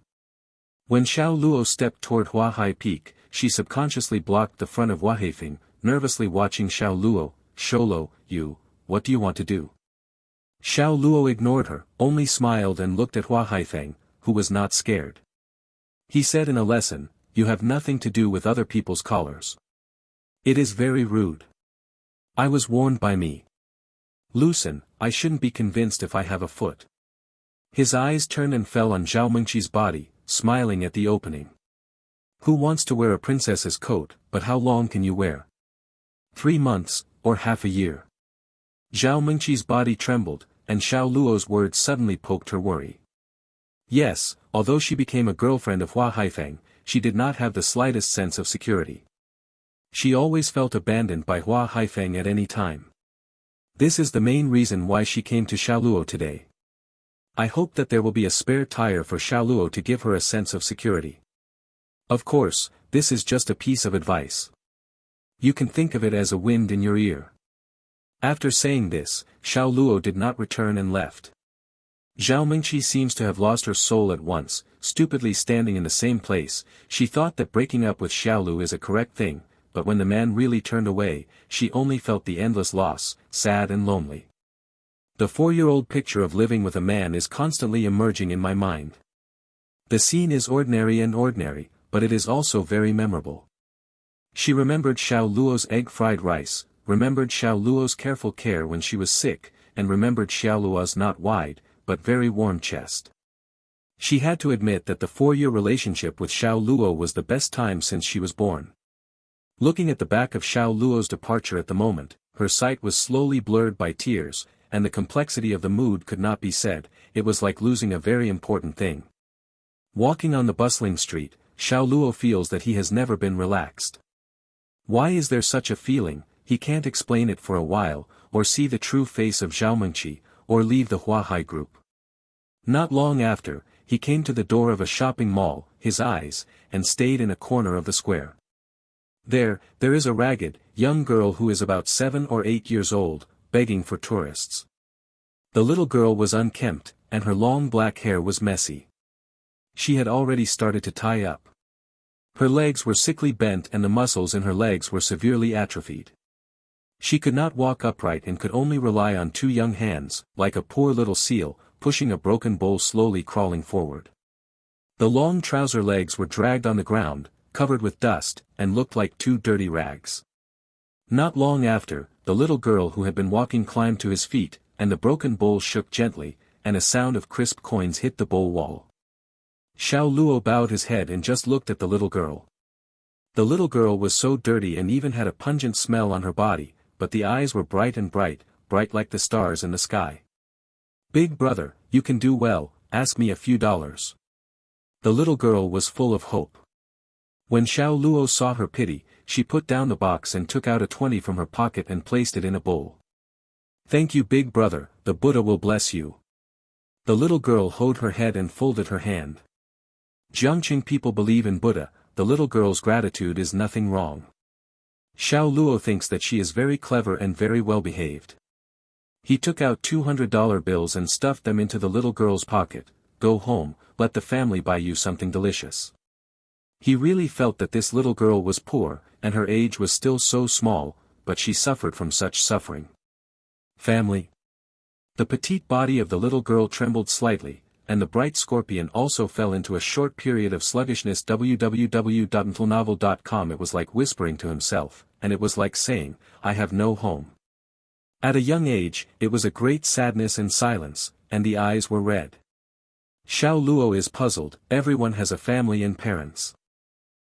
When Xiao Luo stepped toward Hua Hai Peak, she subconsciously blocked the front of Hua Haifeng, nervously watching Xiao Luo. "Sholo, what do you want to do?" Xiao Luo ignored her, only smiled and looked at Hua Haifeng, who was not scared. He said in a lesson, "You have nothing to do with other people's collars. It is very rude. I was warned by me. Loosen, I shouldn't be convinced if I have a foot." His eyes turned and fell on Zhao Mengqi's body, smiling at the opening. "Who wants to wear a princess's coat, but how long can you wear? 3 months, or half a year?" Zhao Mengqi's body trembled, and Xiao Luo's words suddenly poked her worry. Yes, although she became a girlfriend of Hua Haifeng, she did not have the slightest sense of security. She always felt abandoned by Hua Haifeng at any time. This is the main reason why she came to Xiao Luo today. I hope that there will be a spare tire for Xiao Luo to give her a sense of security. Of course, this is just a piece of advice. You can think of it as a wind in your ear. After saying this, Xiao Luo did not return and left. Zhao Mengqi seems to have lost her soul at once, stupidly standing in the same place. She thought that breaking up with Xiao Lu is a correct thing, but when the man really turned away, she only felt the endless loss, sad and lonely. The 4-year-old picture of living with a man is constantly emerging in my mind. The scene is ordinary, but it is also very memorable. She remembered Xiao Luo's egg fried rice, remembered Xiao Luo's careful care when she was sick, and remembered Xiao Luo's not wide, but very warm chest. She had to admit that the 4-year relationship with Xiao Luo was the best time since she was born. Looking at the back of Xiao Luo's departure at the moment, her sight was slowly blurred by tears, and the complexity of the mood could not be said. It was like losing a very important thing. Walking on the bustling street, Xiao Luo feels that he has never been relaxed. Why is there such a feeling? He can't explain it for a while, or see the true face of Zhao Mengqi, or leave the Huahai group. Not long after, he came to the door of a shopping mall, his eyes, and stayed in a corner of the square. There is a ragged, young girl who is about 7 or 8 years old, begging for tourists. The little girl was unkempt, and her long black hair was messy. She had already started to tie up. Her legs were sickly bent and the muscles in her legs were severely atrophied. She could not walk upright and could only rely on 2 young hands, like a poor little seal, pushing a broken bowl slowly crawling forward. The long trouser legs were dragged on the ground, covered with dust, and looked like 2 dirty rags. Not long after, the little girl who had been walking climbed to his feet, and the broken bowl shook gently, and a sound of crisp coins hit the bowl wall. Xiao Luo bowed his head and just looked at the little girl. The little girl was so dirty and even had a pungent smell on her body, but the eyes were bright like the stars in the sky. "Big brother, you can do well, ask me a few dollars." The little girl was full of hope. When Xiao Luo saw her pity, she put down the box and took out a 20 from her pocket and placed it in a bowl. "Thank you big brother, the Buddha will bless you." The little girl hoed her head and folded her hand. Jiangqing people believe in Buddha, the little girl's gratitude is nothing wrong. Xiao Luo thinks that she is very clever and very well behaved. He took out $200 bills and stuffed them into the little girl's pocket. "Go home, let the family buy you something delicious." He really felt that this little girl was poor, and her age was still so small, but she suffered from such suffering. Family. The petite body of the little girl trembled slightly, and the bright scorpion also fell into a short period of sluggishness. www.intelnovel.com. It was like whispering to himself, and it was like saying, "I have no home." At a young age, it was a great sadness and silence, and the eyes were red. Xiao Luo is puzzled. Everyone has a family and parents.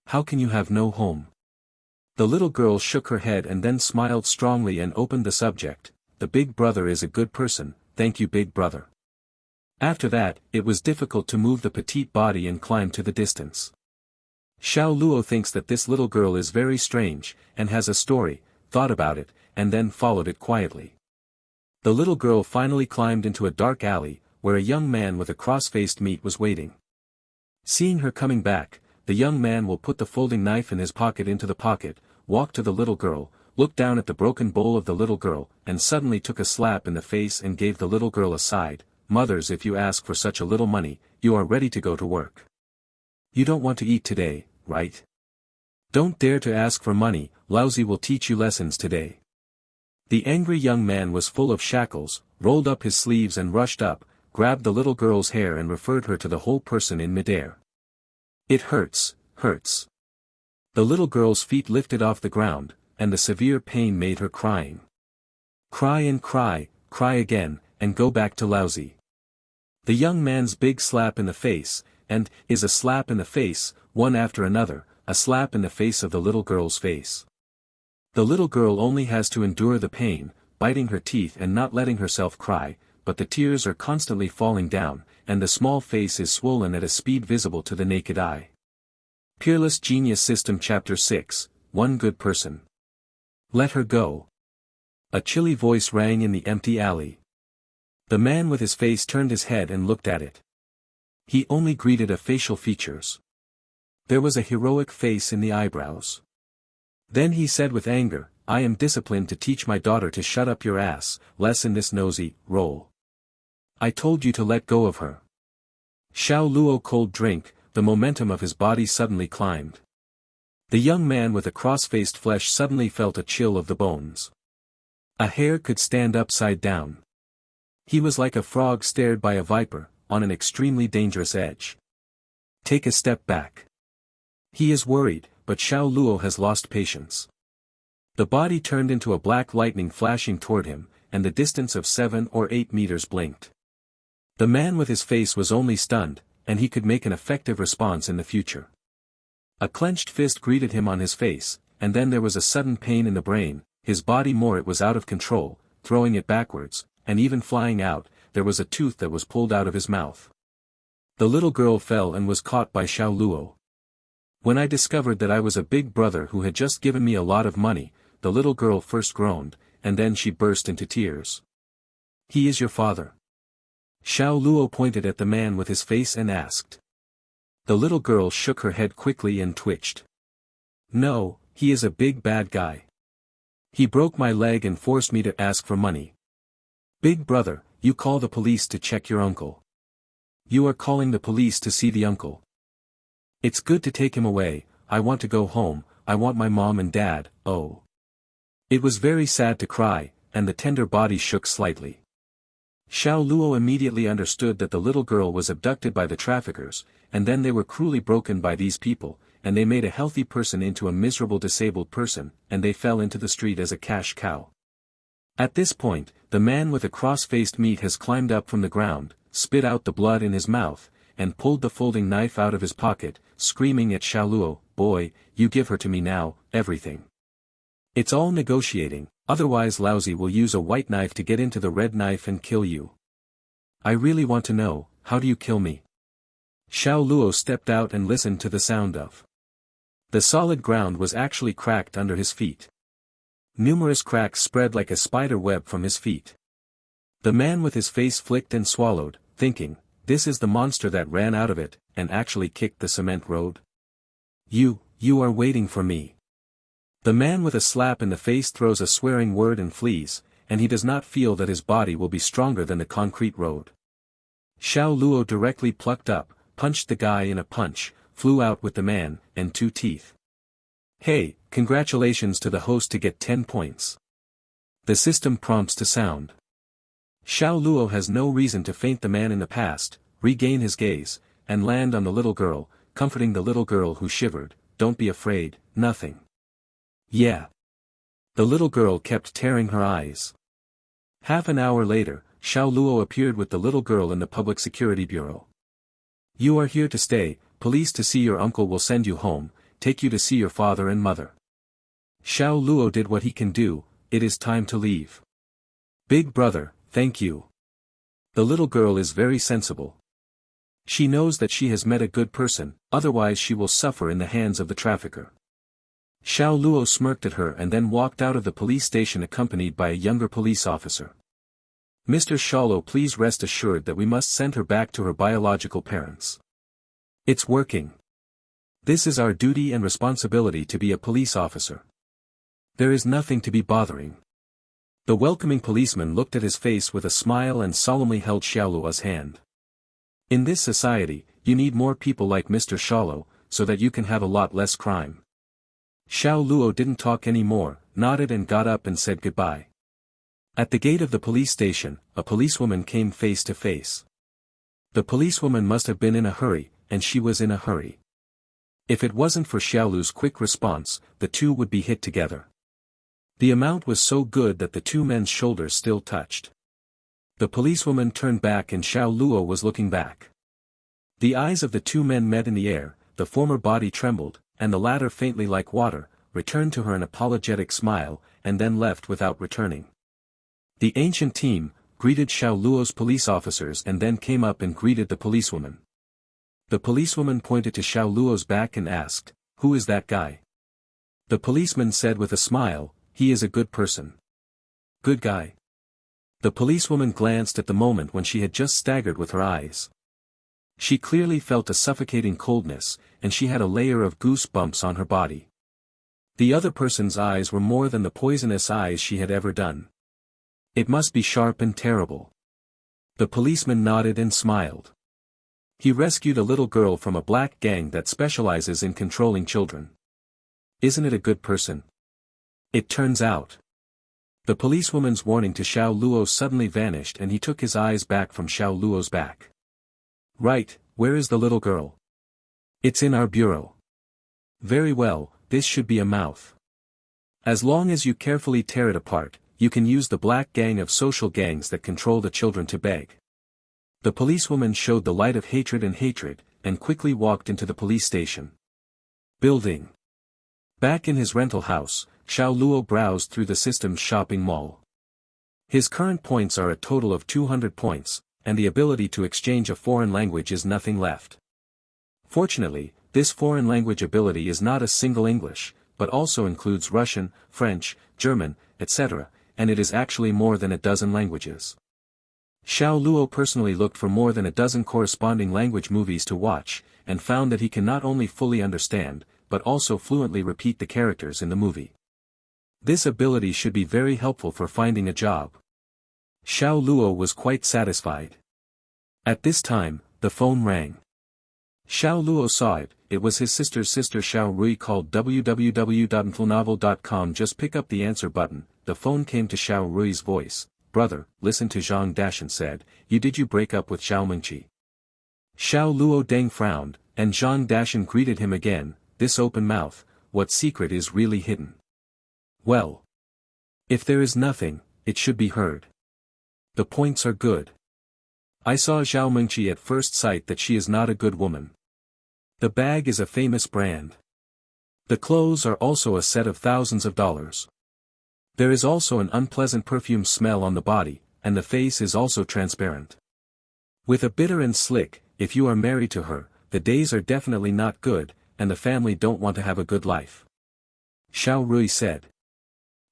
How can you have no home? The little girl shook her head and then smiled strongly and opened the subject. "The big brother is a good person, thank you big brother." After that, it was difficult to move the petite body and climb to the distance. Xiao Luo thinks that this little girl is very strange, and has a story, thought about it, and then followed it quietly. The little girl finally climbed into a dark alley, where a young man with a cross-faced meat was waiting. Seeing her coming back, the young man will put the folding knife in his pocket into the pocket, walk to the little girl, looked down at the broken bowl of the little girl, and suddenly took a slap in the face and gave the little girl a side. "Mothers, if you ask for such a little money, you are ready to go to work. You don't want to eat today, right? Don't dare to ask for money, Lousy will teach you lessons today." The angry young man was full of shackles, rolled up his sleeves and rushed up, grabbed the little girl's hair and referred her to the whole person in midair. "It hurts, hurts." The little girl's feet lifted off the ground, and the severe pain made her crying. "Cry and cry, cry again, and go back to Lousy." The young man's big slap in the face, and, is a slap in the face, one after another, a slap in the face of the little girl's face. The little girl only has to endure the pain, biting her teeth and not letting herself cry, but the tears are constantly falling down, and the small face is swollen at a speed visible to the naked eye. Peerless Genius System Chapter 6, One Good Person. Let her go. A chilly voice rang in the empty alley. The man with his face turned his head and looked at it. He only greeted a facial features. There was a heroic face in the eyebrows. Then he said with anger, I am disciplined to teach my daughter to shut up your ass, less in this nosy role. I told you to let go of her. Xiao Luo cold drink, the momentum of his body suddenly climbed. The young man with the cross-faced flesh suddenly felt a chill of the bones. A hair could stand upside down. He was like a frog stared by a viper, on an extremely dangerous edge. Take a step back. He is worried, but Xiao Luo has lost patience. The body turned into a black lightning flashing toward him, and the distance of 7 or 8 meters blinked. The man with his face was only stunned, and he could make an effective response in the future. A clenched fist greeted him on his face, and then there was a sudden pain in the brain, his body more it was out of control, throwing it backwards, and even flying out, there was a tooth that was pulled out of his mouth. The little girl fell and was caught by Xiao Luo. When I discovered that I was a big brother who had just given me a lot of money, the little girl first groaned, and then she burst into tears. He is your father. Xiao Luo pointed at the man with his face and asked. The little girl shook her head quickly and twitched. No, he is a big bad guy. He broke my leg and forced me to ask for money. Big brother, you call the police to check your uncle. You are calling the police to see the uncle. It's good to take him away, I want to go home, I want my mom and dad, oh. It was very sad to cry, and the tender body shook slightly. Xiao Luo immediately understood that the little girl was abducted by the traffickers, and then they were cruelly broken by these people, and they made a healthy person into a miserable disabled person, and they fell into the street as a cash cow. At this point, the man with the cross-faced meat has climbed up from the ground, spit out the blood in his mouth, and pulled the folding knife out of his pocket, screaming at Xiao Luo, boy, you give her to me now, everything. It's all negotiating, otherwise Lousy will use a white knife to get into the red knife and kill you. I really want to know, how do you kill me? Xiao Luo stepped out and listened to the sound of. The solid ground was actually cracked under his feet. Numerous cracks spread like a spider web from his feet. The man with his face flicked and swallowed, thinking, this is the monster that ran out of it, and actually kicked the cement road. You are waiting for me. The man with a slap in the face throws a swearing word and flees, and he does not feel that his body will be stronger than the concrete road. Xiao Luo directly plucked up, punched the guy in a punch, flew out with the man, and 2 teeth. Hey, congratulations to the host to get 10 points. The system prompts to sound. Xiao Luo has no reason to faint the man in the past, regain his gaze, and land on the little girl, comforting the little girl who shivered, don't be afraid, nothing. Yeah. The little girl kept tearing her eyes. Half an hour later, Xiao Luo appeared with the little girl in the Public Security Bureau. You are here to stay, police to see your uncle will send you home, take you to see your father and mother. Xiao Luo did what he can do, it is time to leave. Big brother, thank you. The little girl is very sensible. She knows that she has met a good person, otherwise she will suffer in the hands of the trafficker. Xiao Luo smirked at her and then walked out of the police station accompanied by a younger police officer. Mr. Shallow, please rest assured that we must send her back to her biological parents. It's working. This is our duty and responsibility to be a police officer. There is nothing to be bothering. The welcoming policeman looked at his face with a smile and solemnly held Xiaoluo's hand. In this society, you need more people like Mr. Shallow, so that you can have a lot less crime. Xiao Luo didn't talk anymore, nodded and got up and said goodbye. At the gate of the police station, a policewoman came face to face. The policewoman must have been in a hurry, and she was in a hurry. If it wasn't for Xiaolu's quick response, the two would be hit together. The amount was so good that the 2 men's shoulders still touched. The policewoman turned back and Xiao Luo was looking back. The eyes of the 2 men met in the air, the former body trembled, and the latter faintly like water, returned to her an apologetic smile, and then left without returning. The ancient team greeted Xiao Luo's police officers and then came up and greeted the policewoman. The policewoman pointed to Xiao Luo's back and asked, "Who is that guy?" The policeman said with a smile, "He is a good person." "Good guy?" The policewoman glanced at the moment when she had just staggered with her eyes. She clearly felt a suffocating coldness, and she had a layer of goose-bumps on her body. The other person's eyes were more than the poisonous eyes she had ever done. It must be sharp and terrible. The policeman nodded and smiled. He rescued a little girl from a black gang that specializes in controlling children. Isn't it a good person? It turns out. The policewoman's warning to Xiao Luo suddenly vanished and he took his eyes back from Xiao Luo's back. Right, where is the little girl? It's in our bureau. Very well, this should be a mouth. As long as you carefully tear it apart, you can use the black gang of social gangs that control the children to beg. The policewoman showed the light of hatred and quickly walked into the police station. Building. Back in his rental house, Xiao Luo browsed through the system's shopping mall. His current points are a total of 200 points, and the ability to exchange a foreign language is nothing left. Fortunately, this foreign language ability is not a single English, but also includes Russian, French, German, etc., and it is actually more than a dozen languages. Xiao Luo personally looked for more than a dozen corresponding language movies to watch, and found that he can not only fully understand, but also fluently repeat the characters in the movie. This ability should be very helpful for finding a job. Xiao Luo was quite satisfied. At this time, the phone rang. Xiao Luo saw it. It was his sister's sister Xiao Rui called www.infonovel.com. Just pick up the answer button. The phone came to Xiao Rui's voice. Brother, listen to Zhang Dashan said, did you break up with Xiao Mengqi? Xiao Luo Deng frowned, and Zhang Dashan greeted him again, this open mouth, what secret is really hidden? Well. If there is nothing, it should be heard. The points are good. I saw Xiao Mengqi at first sight that she is not a good woman. The bag is a famous brand. The clothes are also a set of thousands of dollars. There is also an unpleasant perfume smell on the body, and the face is also transparent. With a bitter and slick, if you are married to her, the days are definitely not good, and the family don't want to have a good life. Xiao Rui said.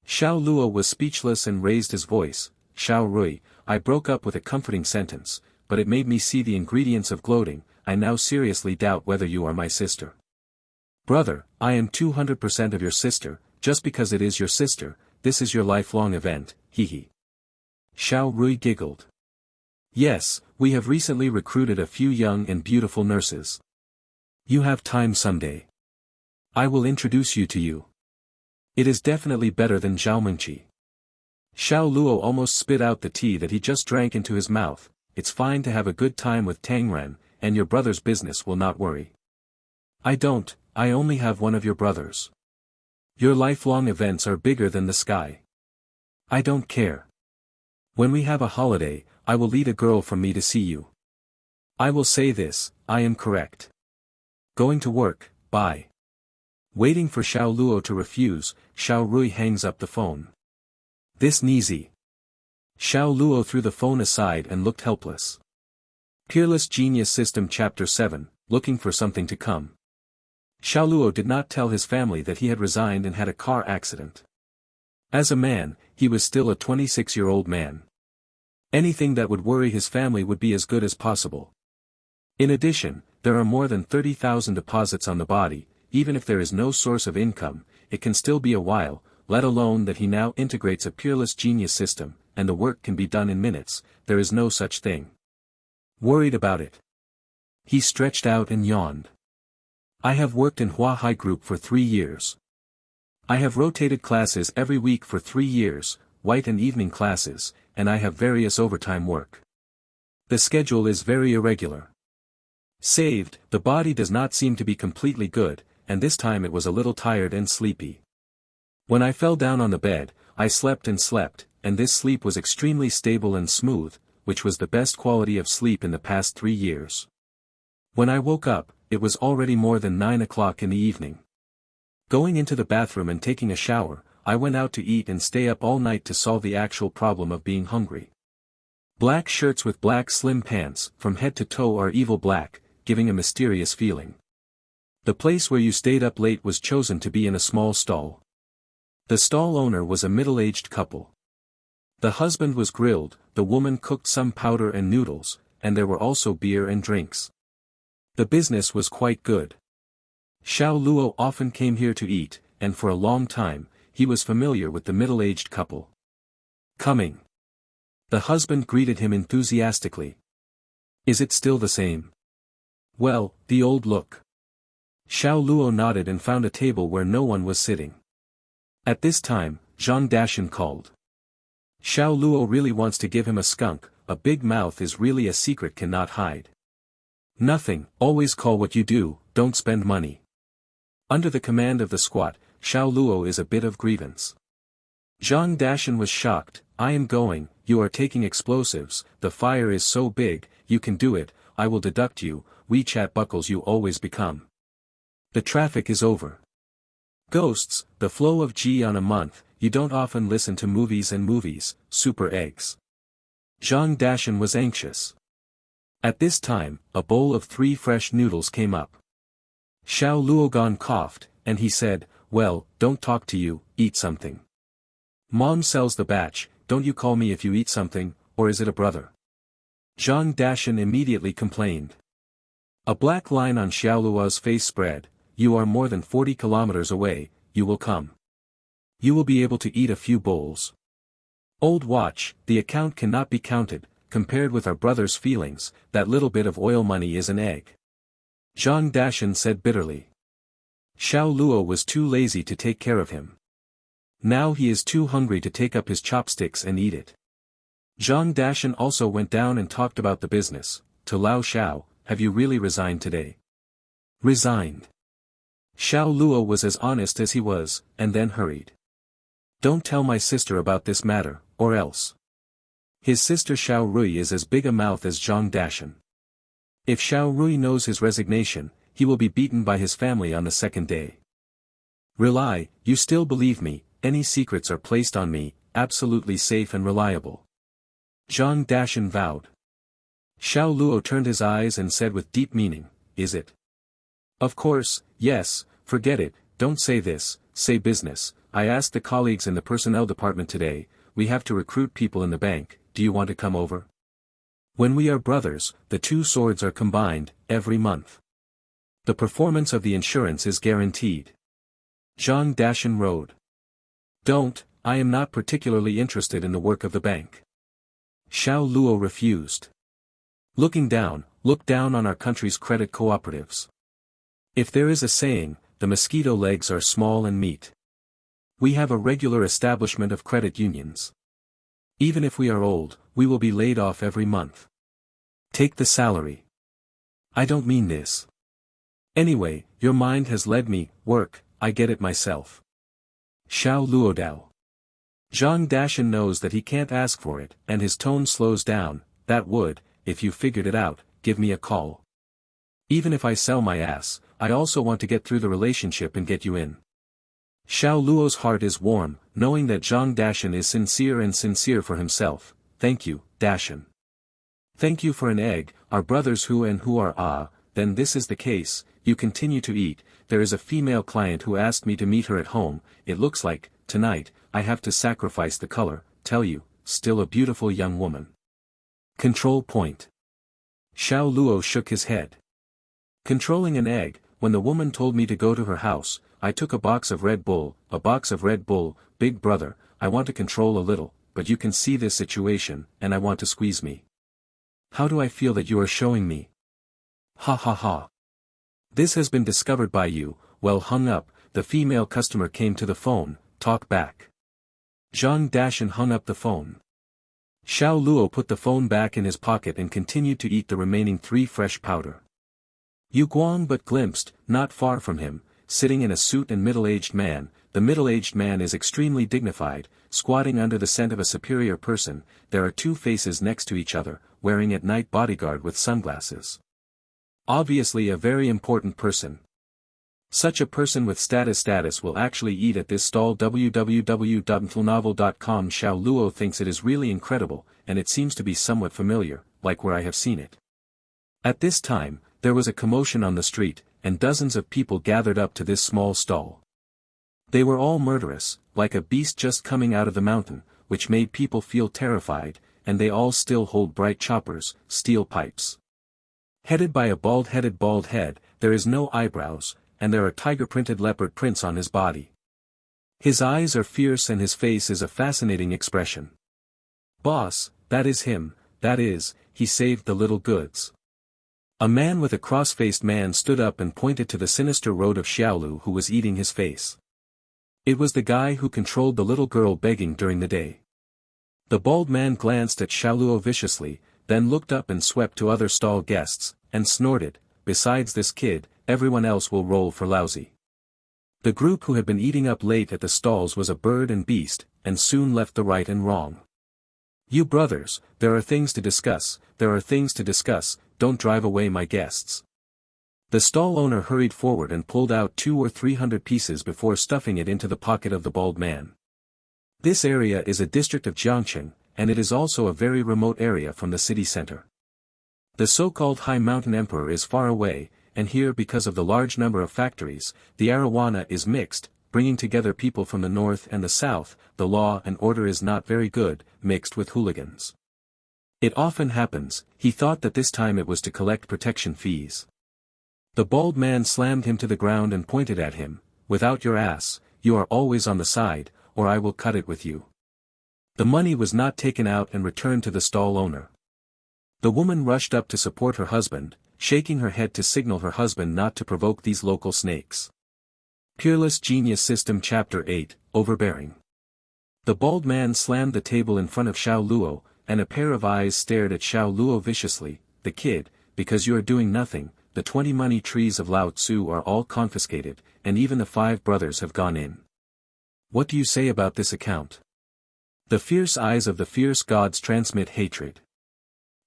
Xiao Luo was speechless and raised his voice. Xiao Rui, I broke up with a comforting sentence, but it made me see the ingredients of gloating. I now seriously doubt whether you are my sister. Brother, I am 200% of your sister, just because it is your sister, this is your lifelong event, hee. Xiao Rui giggled. Yes, we have recently recruited a few young and beautiful nurses. You have time someday. I will introduce you to you. It is definitely better than Xiao Mengqi. Xiao Luo almost spit out the tea that he just drank into his mouth. It's fine to have a good time with Tangren, and your brother's business will not worry. I only have one of your brothers. Your lifelong events are bigger than the sky. I don't care. When we have a holiday, I will lead a girl from me to see you. I will say this, I am correct. Going to work, bye. Waiting for Xiao Luo to refuse, Xiao Rui hangs up the phone. This Nizi. Xiao Luo threw the phone aside and looked helpless. Peerless Genius System Chapter 7, Looking for Something to Come. Xiao Luo did not tell his family that he had resigned and had a car accident. As a man, he was still a 26-year-old man. Anything that would worry his family would be as good as possible. In addition, there are more than 30,000 deposits on the body. Even if there is no source of income, it can still be a while, let alone that he now integrates a Peerless Genius system, and the work can be done in minutes. There is no such thing. Worried about it. He stretched out and yawned. I have worked in Hua Hai Group for 3 years. I have rotated classes every week for 3 years, white and evening classes, and I have various overtime work. The schedule is very irregular. Saved, the body does not seem to be completely good, and this time it was a little tired and sleepy. When I fell down on the bed, I slept, and this sleep was extremely stable and smooth, which was the best quality of sleep in the past 3 years. When I woke up, it was already more than 9 o'clock in the evening. Going into the bathroom and taking a shower, I went out to eat and stay up all night to solve the actual problem of being hungry. Black shirts with black slim pants, from head to toe are evil black, giving a mysterious feeling. The place where you stayed up late was chosen to be in a small stall. The stall owner was a middle-aged couple. The husband was grilled, the woman cooked some powder and noodles, and there were also beer and drinks. The business was quite good. Xiao Luo often came here to eat, and for a long time, he was familiar with the middle-aged couple. Coming. The husband greeted him enthusiastically. Is it still the same? Well, the old look. Xiao Luo nodded and found a table where no one was sitting. At this time, Zhang Dashan called. Xiao Luo really wants to give him a skunk, a big mouth is really a secret cannot hide. Nothing, always call what you do, don't spend money. Under the command of the squat, Xiao Luo is a bit of grievance. Zhang Dashan was shocked, I am going, you are taking explosives, the fire is so big, you can do it, I will deduct you, WeChat buckles you always become. The traffic is over. Ghosts, the flow of G on a month, you don't often listen to movies and movies, super eggs. Zhang Dashan was anxious. At this time, a bowl of 3 fresh noodles came up. Xiao Luogan coughed, and he said, well, don't talk to you, eat something. Mom sells the batch, don't you call me if you eat something, or is it a brother? Zhang Dashan immediately complained. A black line on Xiao Luo's face spread, you are more than 40 kilometers away, you will come. You will be able to eat a few bowls. Old watch, the account cannot be counted, compared with our brother's feelings, that little bit of oil money is an egg. Zhang Dashan said bitterly. Xiao Luo was too lazy to take care of him. Now he is too hungry to take up his chopsticks and eat it. Zhang Dashan also went down and talked about the business, to Lao Xiao, have you really resigned today? Resigned. Xiao Luo was as honest as he was, and then hurried. Don't tell my sister about this matter, or else. His sister Xiao Rui is as big a mouth as Zhang Dashan. If Xiao Rui knows his resignation, he will be beaten by his family on the second day. Rely, you still believe me, any secrets are placed on me, absolutely safe and reliable. Zhang Dashan vowed. Xiao Luo turned his eyes and said with deep meaning, is it? Of course, yes, forget it, don't say this, say business. I asked the colleagues in the personnel department today, we have to recruit people in the bank, do you want to come over? When we are brothers, the 2 swords are combined, every month. The performance of the insurance is guaranteed. Zhang Dashan rode. Don't, I am not particularly interested in the work of the bank. Xiao Luo refused. Look down on our country's credit cooperatives. If there is a saying, the mosquito legs are small and meat. We have a regular establishment of credit unions. Even if we are old, we will be laid off every month. Take the salary. I don't mean this. Anyway, your mind has led me, work, I get it myself. Xiao Luodao. Zhang Dashan knows that he can't ask for it, and his tone slows down, that would, if you figured it out, give me a call. Even if I sell my ass, I also want to get through the relationship and get you in. Xiao Luo's heart is warm, knowing that Zhang Dashan is sincere for himself. Thank you, Dashan. Thank you for an egg, our brothers who are then this is the case, you continue to eat, there is a female client who asked me to meet her at home, it looks like, tonight, I have to sacrifice the color, tell you, still a beautiful young woman. Control point. Xiao Luo shook his head. Controlling an egg, when the woman told me to go to her house, I took a box of Red Bull, big brother, I want to control a little, but you can see this situation, and I want to squeeze me. How do I feel that you are showing me? Ha ha ha. This has been discovered by you, well hung up, the female customer came to the phone, talk back. Zhang Dashan hung up the phone. Xiao Luo put the phone back in his pocket and continued to eat the remaining 3 fresh powder. Yu Guang but glimpsed, not far from him, sitting in a suit and middle-aged man, the middle-aged man is extremely dignified, squatting under the scent of a superior person, there are 2 faces next to each other, wearing at night bodyguard with sunglasses. Obviously a very important person. Such a person with status will actually eat at this stall. www.mflnovel.com. Xiao Luo thinks it is really incredible, and it seems to be somewhat familiar, like where I have seen it. At this time, there was a commotion on the street, and dozens of people gathered up to this small stall. They were all murderous, like a beast just coming out of the mountain, which made people feel terrified, and they all still hold bright choppers, steel pipes. Headed by a bald-headed bald head, there is no eyebrows, and there are tiger-printed leopard prints on his body. His eyes are fierce and his face is a fascinating expression. Boss, that is him, that is, he saved the little goods. A man with a cross-faced man stood up and pointed to the sinister road of Xiaolu who was eating his face. It was the guy who controlled the little girl begging during the day. The bald man glanced at Xiaoluo viciously, then looked up and swept to other stall guests, and snorted, "Besides this kid, everyone else will roll for lousy." The group who had been eating up late at the stalls was a bird and beast, and soon left the right and wrong. "You brothers, there are things to discuss, don't drive away my guests." The stall owner hurried forward and pulled out 200 or 300 pieces before stuffing it into the pocket of the bald man. This area is a district of Jiangqing, and it is also a very remote area from the city center. The so-called High Mountain Emperor is far away, and here because of the large number of factories, the arowana is mixed, bringing together people from the north and the south. The law and order is not very good, mixed with hooligans. It often happens, he thought that this time it was to collect protection fees. The bald man slammed him to the ground and pointed at him, "Without your ass, you are always on the side, or I will cut it with you." The money was not taken out and returned to the stall owner. The woman rushed up to support her husband, shaking her head to signal her husband not to provoke these local snakes. Peerless Genius System Chapter 8, Overbearing. The bald man slammed the table in front of Xiao Luo, and a pair of eyes stared at Xiao Luo viciously. "The kid, because you are doing nothing, the 20 money trees of Lao Tzu are all confiscated, and even the 5 brothers have gone in. What do you say about this account?" The fierce eyes of the fierce gods transmit hatred.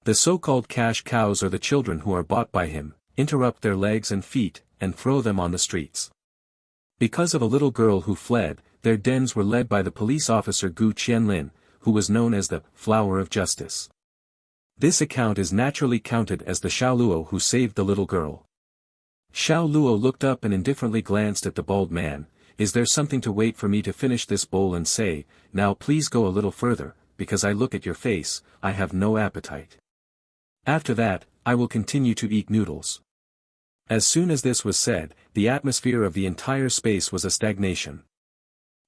The so-called cash cows are the children who are bought by him, interrupt their legs and feet, and throw them on the streets. Because of a little girl who fled, their dens were led by the police officer Gu Qianlin, who was known as the Flower of Justice. This account is naturally counted as the Xiao Luo who saved the little girl. Xiao Luo looked up and indifferently glanced at the bald man. "Is there something to wait for me to finish this bowl and say, now please go a little further, because I look at your face, I have no appetite. After that, I will continue to eat noodles." As soon as this was said, the atmosphere of the entire space was a stagnation.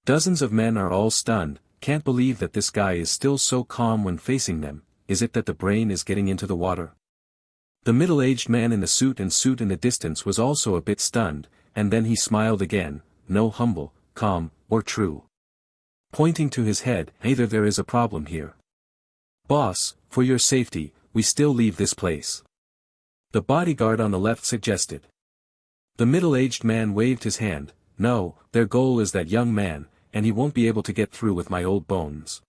Dozens of men are all stunned, can't believe that this guy is still so calm when facing them. Is it that the brain is getting into the water? The middle-aged man in the suit in the distance was also a bit stunned, and then he smiled again, "No humble, calm, or true." Pointing to his head, "Either there is a problem here. Boss, for your safety, we still leave this place." The bodyguard on the left suggested. The middle-aged man waved his hand, "No, their goal is that young man, and he won't be able to get through with my old bones."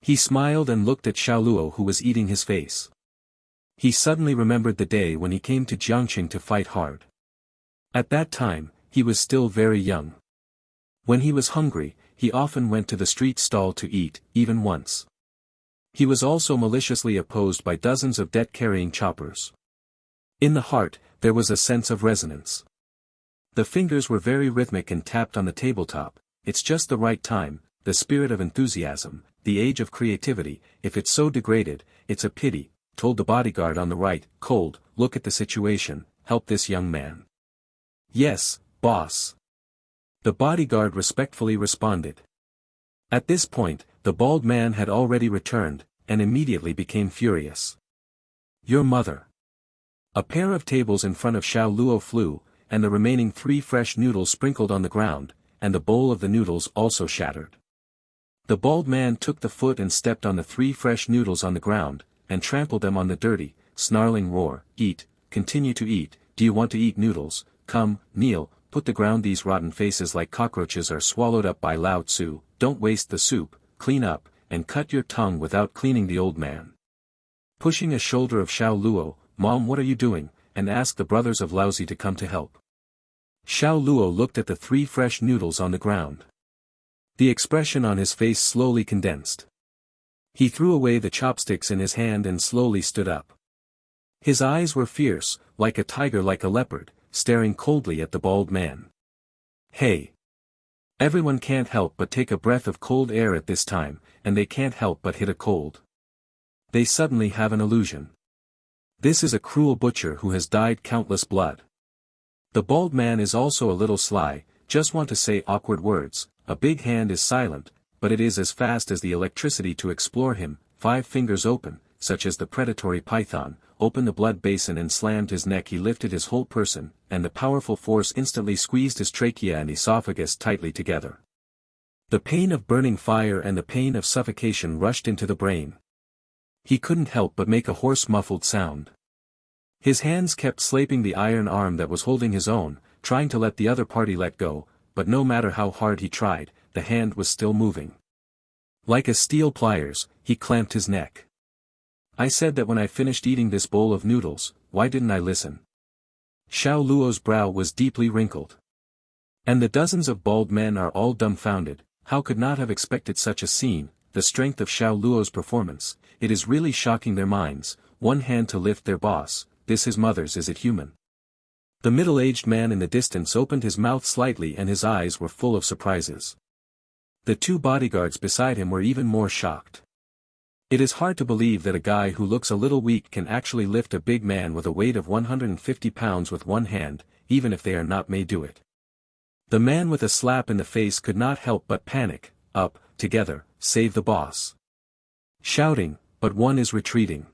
He smiled and looked at Xiao Luo who was eating his face. He suddenly remembered the day when he came to Jiangqing to fight hard. At that time, he was still very young. When he was hungry, he often went to the street stall to eat, even once. He was also maliciously opposed by dozens of debt-carrying choppers. In the heart, there was a sense of resonance. The fingers were very rhythmic and tapped on the tabletop. "It's just the right time, the spirit of enthusiasm, the age of creativity. If it's so degraded, it's a pity," told the bodyguard on the right. "Cold, look at the situation, help this young man." "Yes, boss." The bodyguard respectfully responded. At this point, the bald man had already returned, and immediately became furious. "Your mother." A pair of tables in front of Xiao Luo flew, and the remaining 3 fresh noodles sprinkled on the ground, and the bowl of the noodles also shattered. The bald man took the foot and stepped on the 3 fresh noodles on the ground, and trampled them on the dirty, snarling roar. "Eat, continue to eat, do you want to eat noodles? Come, kneel, put the ground, these rotten faces like cockroaches are swallowed up by Lao Tzu, don't waste the soup, clean up, and cut your tongue without cleaning." The old man, pushing a shoulder of Xiao Luo, "Mom, what are you doing?" and asked the brothers of Laozi to come to help. Xiao Luo looked at the 3 fresh noodles on the ground. The expression on his face slowly condensed. He threw away the chopsticks in his hand and slowly stood up. His eyes were fierce, like a tiger, like a leopard, staring coldly at the bald man. Hey! Everyone can't help but take a breath of cold air at this time, and they can't help but hit a cold. They suddenly have an illusion. This is a cruel butcher who has dyed countless blood. The bald man is also a little sly, just want to say awkward words. A big hand is silent, but it is as fast as the electricity to explore him. 5 fingers open, such as the predatory python, opened the blood basin and slammed his neck. He lifted his whole person, and the powerful force instantly squeezed his trachea and esophagus tightly together. The pain of burning fire and the pain of suffocation rushed into the brain. He couldn't help but make a hoarse muffled sound. His hands kept slapping the iron arm that was holding his own, trying to let the other party let go, but no matter how hard he tried, the hand was still moving. Like a steel pliers, he clamped his neck. I said that when I finished eating this bowl of noodles, why didn't I listen? Xiao Luo's brow was deeply wrinkled. And the dozens of bald men are all dumbfounded. How could not have expected such a scene? The strength of Xiao Luo's performance, it is really shocking their minds. One hand to lift their boss, this his mother's, is it human? The middle-aged man in the distance opened his mouth slightly and his eyes were full of surprises. The 2 bodyguards beside him were even more shocked. It is hard to believe that a guy who looks a little weak can actually lift a big man with a weight of 150 pounds with one hand, even if they are not made do it. The man with a slap in the face could not help but panic. Up, together, save the boss. Shouting, but one is retreating.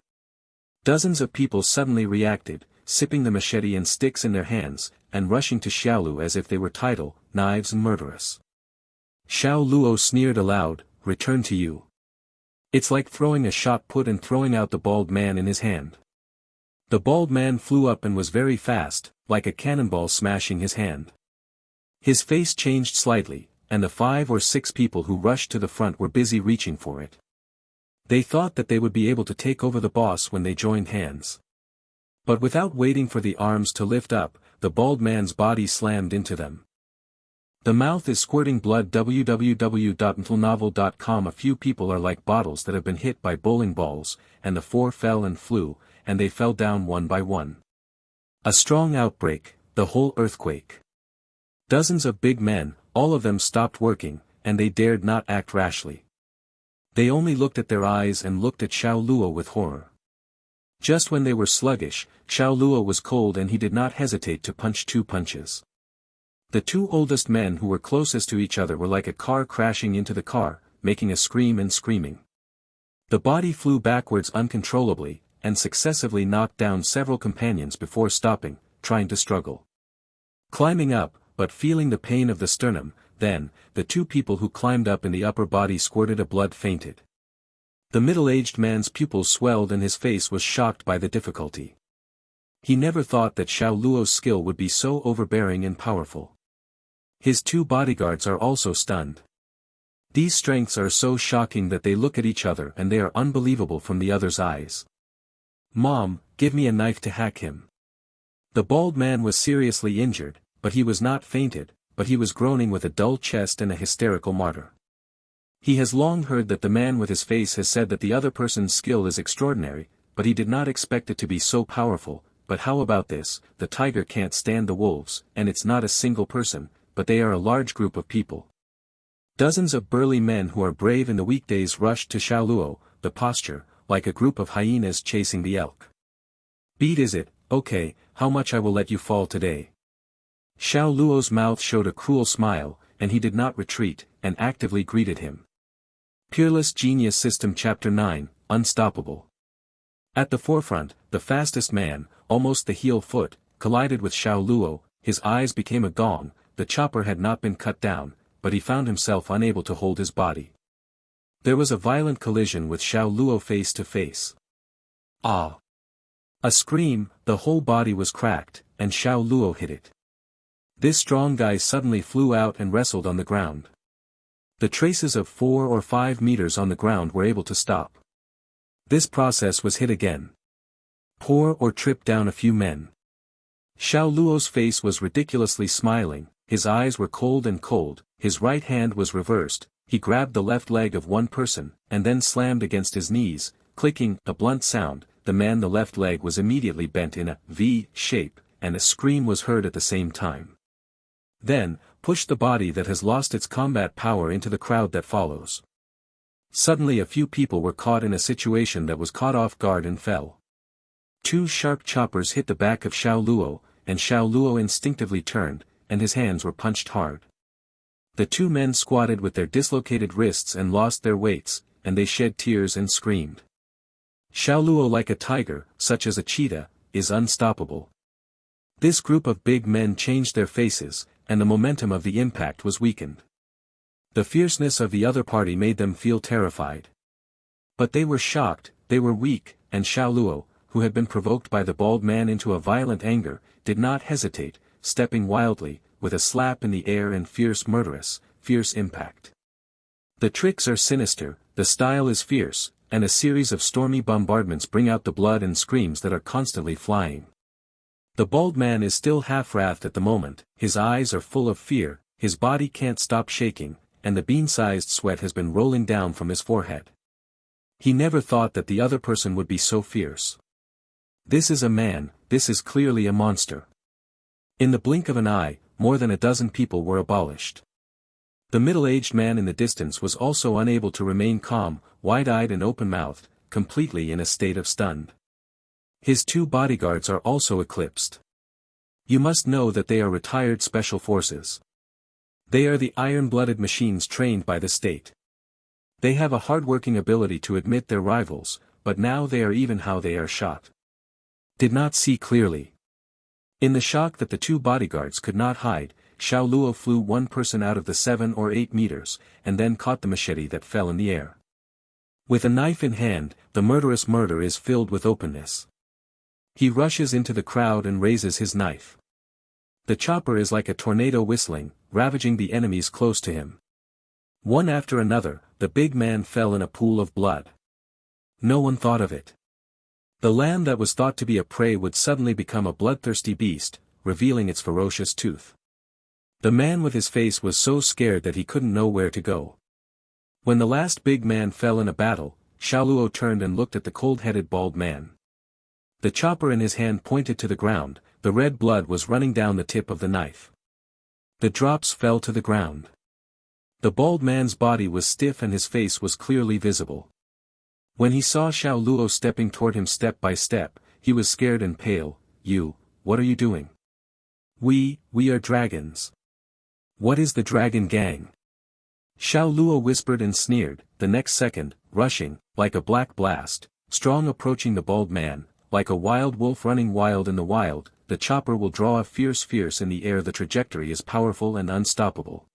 Dozens of people suddenly reacted, sipping the machete and sticks in their hands, and rushing to Xiaolu as if they were tidal, knives and murderous. Xiao Luo sneered aloud, return to you. It's like throwing a shot put and throwing out the bald man in his hand. The bald man flew up and was very fast, like a cannonball smashing his hand. His face changed slightly, and the 5 or 6 people who rushed to the front were busy reaching for it. They thought that they would be able to take over the boss when they joined hands. But without waiting for the arms to lift up, the bald man's body slammed into them. The mouth is squirting blood. www.mtlnovel.com. A few people are like bottles that have been hit by bowling balls, and the 4 fell and flew, and they fell down one by one. A strong outbreak, the whole earthquake. Dozens of big men, all of them stopped working, and they dared not act rashly. They only looked at their eyes and looked at Xiao Luo with horror. Just when they were sluggish, Xiao Luo was cold and he did not hesitate to punch 2 punches. The 2 oldest men who were closest to each other were like a car crashing into the car, making a scream and screaming. The body flew backwards uncontrollably, and successively knocked down several companions before stopping, trying to struggle. Climbing up, but feeling the pain of the sternum, then, the 2 people who climbed up in the upper body squirted a blood fainted. The middle-aged man's pupils swelled and his face was shocked by the difficulty. He never thought that Xiao Luo's skill would be so overbearing and powerful. His 2 bodyguards are also stunned. These strengths are so shocking that they look at each other and they are unbelievable from the other's eyes. Mom, give me a knife to hack him. The bald man was seriously injured, but he was not fainted, but he was groaning with a dull chest and a hysterical mutter. He has long heard that the man with his face has said that the other person's skill is extraordinary, but he did not expect it to be so powerful. But how about this? The tiger can't stand the wolves, and it's not a single person, but they are a large group of people. Dozens of burly men who are brave in the weekdays rushed to Xiao Luo, the posture, like a group of hyenas chasing the elk. Beat is it? Okay, how much I will let you fall today. Xiao Luo's mouth showed a cruel smile, and he did not retreat, and actively greeted him. Peerless Genius System Chapter 9, Unstoppable. At the forefront, the fastest man, almost the heel foot, collided with Xiao Luo. His eyes became a gong. The chopper had not been cut down, but he found himself unable to hold his body. There was a violent collision with Xiao Luo face to face. Ah! A scream, the whole body was cracked, and Xiao Luo hit it. This strong guy suddenly flew out and wrestled on the ground. The traces of 4 or 5 meters on the ground were able to stop. This process was hit again. Pour or trip down a few men. Xiao Luo's face was ridiculously smiling, his eyes were cold and cold, his right hand was reversed, he grabbed the left leg of one person, and then slammed against his knees, clicking, a blunt sound, the left leg was immediately bent in a V shape, and a scream was heard at the same time. Then, push the body that has lost its combat power into the crowd that follows. Suddenly a few people were caught in a situation that was caught off guard and fell. Two sharp choppers hit the back of Xiao Luo, and Xiao Luo instinctively turned, and his hands were punched hard. The two men squatted with their dislocated wrists and lost their weights, and they shed tears and screamed. Xiao Luo, like a tiger, such as a cheetah, is unstoppable. This group of big men changed their faces, and the momentum of the impact was weakened. The fierceness of the other party made them feel terrified. But they were shocked, they were weak, and Xiao Luo, who had been provoked by the bald man into a violent anger, did not hesitate, stepping wildly, with a slap in the air and fierce impact. The tricks are sinister, the style is fierce, and a series of stormy bombardments bring out the blood and screams that are constantly flying. The bald man is still half-wrathed at the moment, his eyes are full of fear, his body can't stop shaking, and the bean-sized sweat has been rolling down from his forehead. He never thought that the other person would be so fierce. This is a man, this is clearly a monster. In the blink of an eye, more than a dozen people were abolished. The middle-aged man in the distance was also unable to remain calm, wide-eyed and open-mouthed, completely in a state of stunned. His two bodyguards are also eclipsed. You must know that they are retired special forces. They are the iron-blooded machines trained by the state. They have a hard-working ability to admit their rivals, but now they are even how they are shot. Did not see clearly. In the shock that the two bodyguards could not hide, Xiao Luo flew one person out of the 7 or 8 meters, and then caught the machete that fell in the air. With a knife in hand, the murderous murder is filled with openness. He rushes into the crowd and raises his knife. The chopper is like a tornado whistling, ravaging the enemies close to him. One after another, the big man fell in a pool of blood. No one thought of it. The lamb that was thought to be a prey would suddenly become a bloodthirsty beast, revealing its ferocious tooth. The man with his face was so scared that he couldn't know where to go. When the last big man fell in a battle, Xiao Luo turned and looked at the cold-headed bald man. The chopper in his hand pointed to the ground, the red blood was running down the tip of the knife. The drops fell to the ground. The bald man's body was stiff and his face was clearly visible. When he saw Xiao Luo stepping toward him step by step, he was scared and pale. What are you doing? We are dragons. What is the dragon gang? Xiao Luo whispered and sneered, the next second, rushing, like a black blast, strong approaching the bald man, like a wild wolf running wild in the wild, the chopper will draw a fierce in the air. The trajectory is powerful and unstoppable.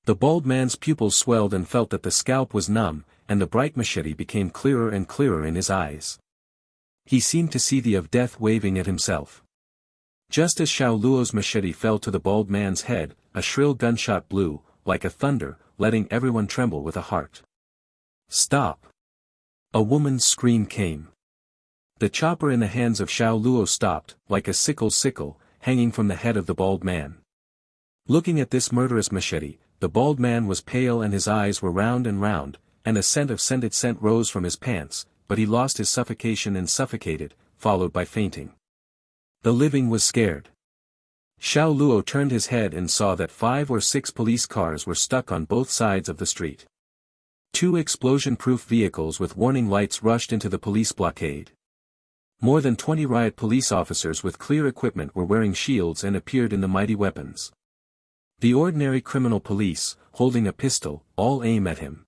The bald man's pupils swelled and felt that the scalp was numb, and the bright machete became clearer and clearer in his eyes. He seemed to see the of death waving at himself. Just as Xiao Luo's machete fell to the bald man's head, a shrill gunshot blew, like a thunder, letting everyone tremble with a heart. Stop! A woman's scream came. The chopper in the hands of Xiao Luo stopped, like a sickle, hanging from the head of the bald man. Looking at this murderous machete, the bald man was pale and his eyes were round, and a scent of scented scent rose from his pants, but he lost his suffocation and suffocated, followed by fainting. The living was scared. Xiao Luo turned his head and saw that 5 or 6 police cars were stuck on both sides of the street. 2 explosion-proof vehicles with warning lights rushed into the police blockade. More than 20 riot police officers with clear equipment were wearing shields and appeared in the mighty weapons. The ordinary criminal police, holding a pistol, all aim at him.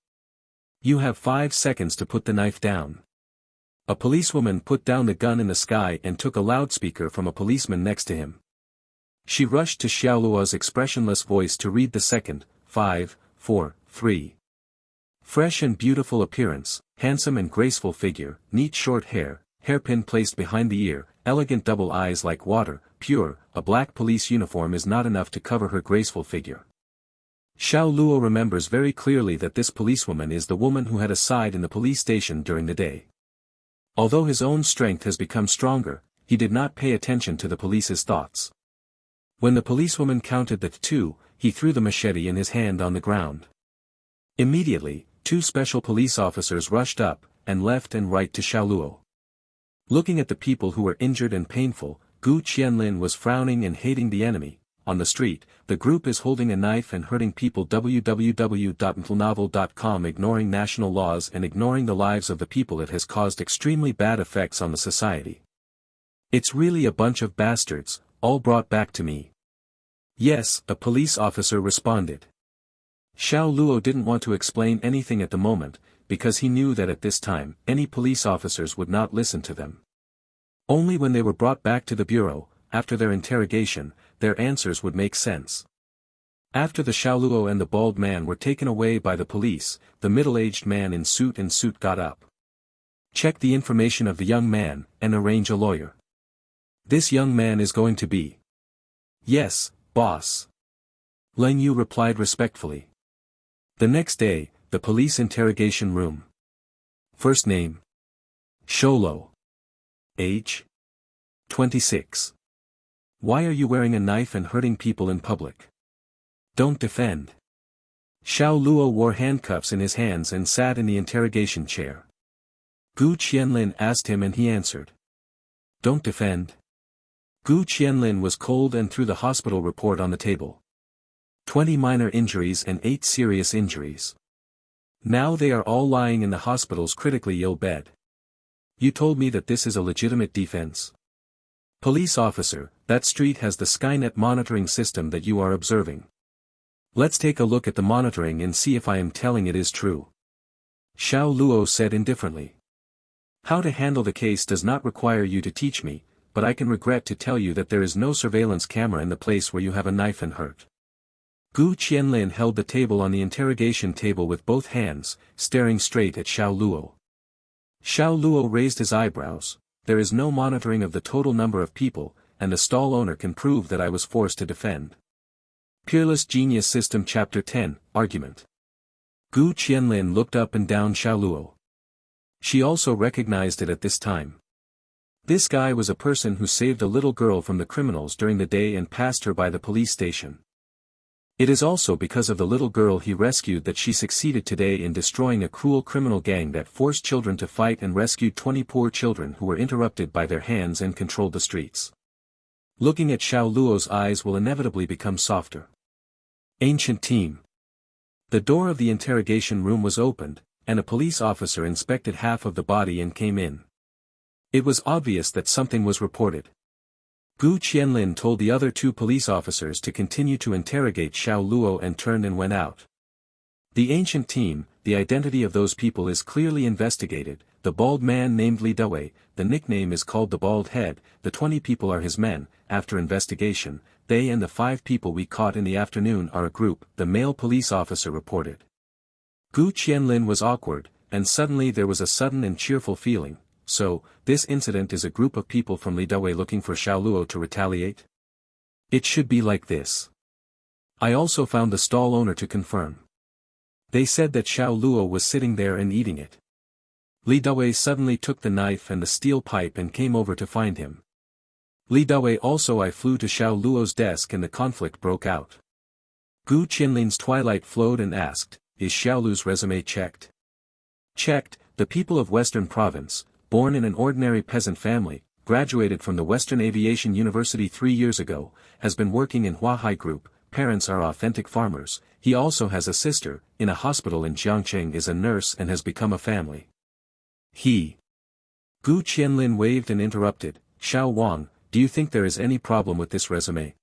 You have 5 seconds to put the knife down. A policewoman put down the gun in the sky and took a loudspeaker from a policeman next to him. She rushed to Xiao Luo's expressionless voice to read the second, 5, 4, 3. Fresh and beautiful appearance, handsome and graceful figure, neat short hair, hairpin placed behind the ear, elegant double eyes like water, pure. A black police uniform is not enough to cover her graceful figure. Xiao Luo remembers very clearly that this policewoman is the woman who had a side in the police station during the day. Although his own strength has become stronger, he did not pay attention to the police's thoughts. When the policewoman counted the 2, he threw the machete in his hand on the ground. Immediately, 2 special police officers rushed up, and left and right to Xiaoluo. Looking at the people who were injured and painful, Gu Qianlin was frowning and hating the enemy. On the street, the group is holding a knife and hurting people. www.mtlnovel.com. Ignoring national laws and ignoring the lives of the people, it has caused extremely bad effects on the society. It's really a bunch of bastards, all brought back to me. Yes, a police officer responded. Xiaoluo didn't want to explain anything at the moment, because he knew that at this time, any police officers would not listen to them. Only when they were brought back to the bureau, after their interrogation, their answers would make sense. After the Xiaoluo and the bald man were taken away by the police, the middle-aged man in suit got up. Check the information of the young man, and arrange a lawyer. This young man is going to be. Yes, boss. Leng Yu replied respectfully. The next day, the police interrogation room. First name. Sholo. Age. 26. Why are you wearing a knife and hurting people in public? Don't defend. Xiaoluo wore handcuffs in his hands and sat in the interrogation chair. Gu Qianlin asked him and he answered. Don't defend. Gu Qianlin was cold and threw the hospital report on the table. 20 minor injuries and 8 serious injuries. Now they are all lying in the hospital's critically ill bed. You told me that this is a legitimate defense. Police officer, that street has the Skynet monitoring system that you are observing. Let's take a look at the monitoring and see if I am telling it is true. Xiaoluo said indifferently. How to handle the case does not require you to teach me, but I can regret to tell you that there is no surveillance camera in the place where you have a knife and hurt. Gu Qianlin held the table on the interrogation table with both hands, staring straight at Xiaoluo. Xiaoluo raised his eyebrows. There is no monitoring of the total number of people, and the stall owner can prove that I was forced to defend. Peerless Genius System Chapter 10, Argument. Gu Qianlin looked up and down Xiaoluo. She also recognized it at this time. This guy was a person who saved a little girl from the criminals during the day and passed her by the police station. It is also because of the little girl he rescued that she succeeded today in destroying a cruel criminal gang that forced children to fight and rescued 20 poor children who were interrupted by their hands and controlled the streets. Looking at Xiaoluo's eyes will inevitably become softer. Ancient team. The door of the interrogation room was opened, and a police officer inspected half of the body and came in. It was obvious that something was reported. Gu Qianlin told the other 2 police officers to continue to interrogate Xiaoluo and turned and went out. The ancient team, the identity of those people is clearly investigated. The bald man named Li Dawei, the nickname is called the Bald Head, the 20 people are his men. After investigation, they and the 5 people we caught in the afternoon are a group, the male police officer reported. Gu Qianlin was awkward, and suddenly there was a sudden and cheerful feeling. So, this incident is a group of people from Li Dawei looking for Xiaoluo to retaliate? It should be like this. I also found the stall owner to confirm. They said that Xiaoluo was sitting there and eating it. Li Dawei suddenly took the knife and the steel pipe and came over to find him. Li Dawei also I flew to Xiaoluo's desk and the conflict broke out. Gu Qianlin's twilight flowed and asked, is Xiaolu's resume checked? Checked. The people of Western Province, born in an ordinary peasant family, graduated from the Western Aviation University 3 years ago, has been working in Huahai Group, parents are authentic farmers, he also has a sister, in a hospital in Jiangcheng is a nurse and has become a family. He. Gu Qianlin waved and interrupted, Xiao Wang, do you think there is any problem with this resume?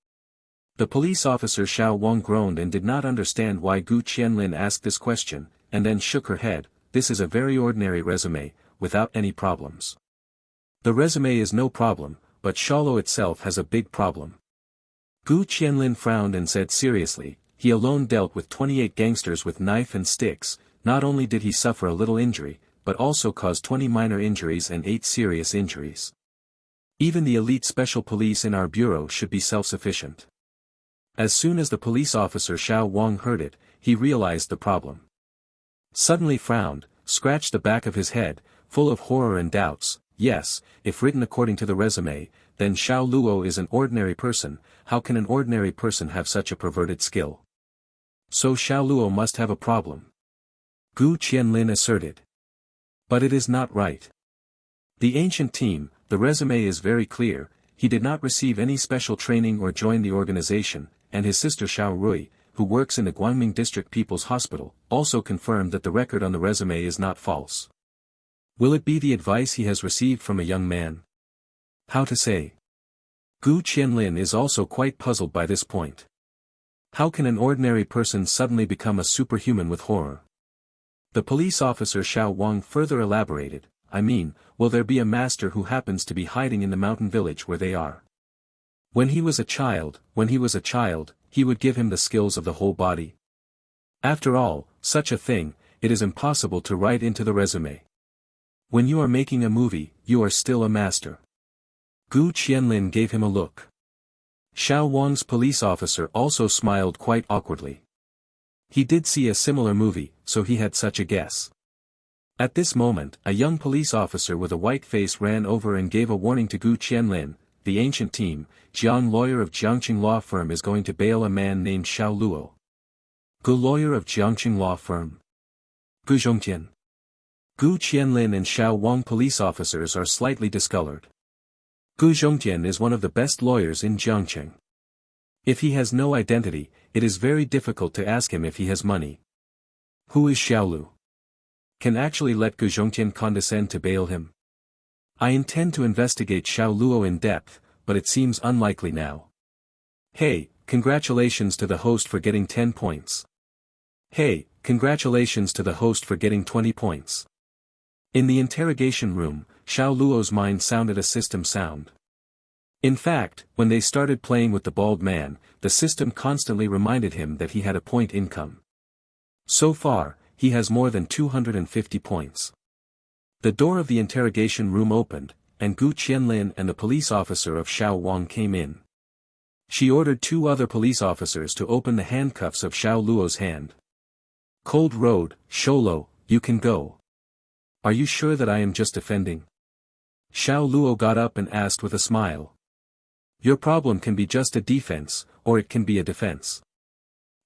The police officer Xiao Wang groaned and did not understand why Gu Qianlin asked this question, and then shook her head, this is a very ordinary resume, without any problems. The resume is no problem, but Xiaoluo itself has a big problem. Gu Qianlin frowned and said seriously, he alone dealt with 28 gangsters with knife and sticks, not only did he suffer a little injury, but also caused 20 minor injuries and 8 serious injuries. Even the elite special police in our bureau should be self-sufficient. As soon as the police officer Xiao Wang heard it, he realized the problem. Suddenly frowned, scratched the back of his head, full of horror and doubts, yes, if written according to the resume, then Xiao Luo is an ordinary person. How can an ordinary person have such a perverted skill? So Xiao Luo must have a problem. Gu Qianlin asserted. But it is not right. The ancient team, the resume is very clear, he did not receive any special training or join the organization, and his sister Xiao Rui, who works in the Guangming District People's Hospital, also confirmed that the record on the resume is not false. Will it be the advice he has received from a young man? How to say? Gu Qianlin is also quite puzzled by this point. How can an ordinary person suddenly become a superhuman with horror? The police officer Xiao Wang further elaborated, I mean, will there be a master who happens to be hiding in the mountain village where they are? When he was a child, he would give him the skills of the whole body. After all, such a thing, it is impossible to write into the resume. When you are making a movie, you are still a master. Gu Qianlin gave him a look. Xiao Wang's police officer also smiled quite awkwardly. He did see a similar movie, so he had such a guess. At this moment, a young police officer with a white face ran over and gave a warning to Gu Qianlin. The ancient team, Jiang lawyer of Jiangqing law firm is going to bail a man named Xiao Luo. Gu lawyer of Jiangqing law firm. Gu Zhongtian. Gu Qianlin and Xiao Wang police officers are slightly discolored. Gu Zhongtian is one of the best lawyers in Jiangqing. If he has no identity, it is very difficult to ask him if he has money. Who is Xiao Lu? Can actually let Gu Zhongtian condescend to bail him? I intend to investigate Xiao Luo in depth, but it seems unlikely now. Hey, congratulations to the host for getting 10 points. Hey, congratulations to the host for getting 20 points. In the interrogation room, Xiao Luo's mind sounded a system sound. In fact, when they started playing with the bald man, the system constantly reminded him that he had a point income. So far, he has more than 250 points. The door of the interrogation room opened, and Gu Qianlin and the police officer of Xiao Wang came in. She ordered 2 other police officers to open the handcuffs of Xiao Luo's hand. Cold Road, Sholo, you can go. Are you sure that I am just offending? Xiao Luo got up and asked with a smile. Your problem can be just a defense, or it can be a defense.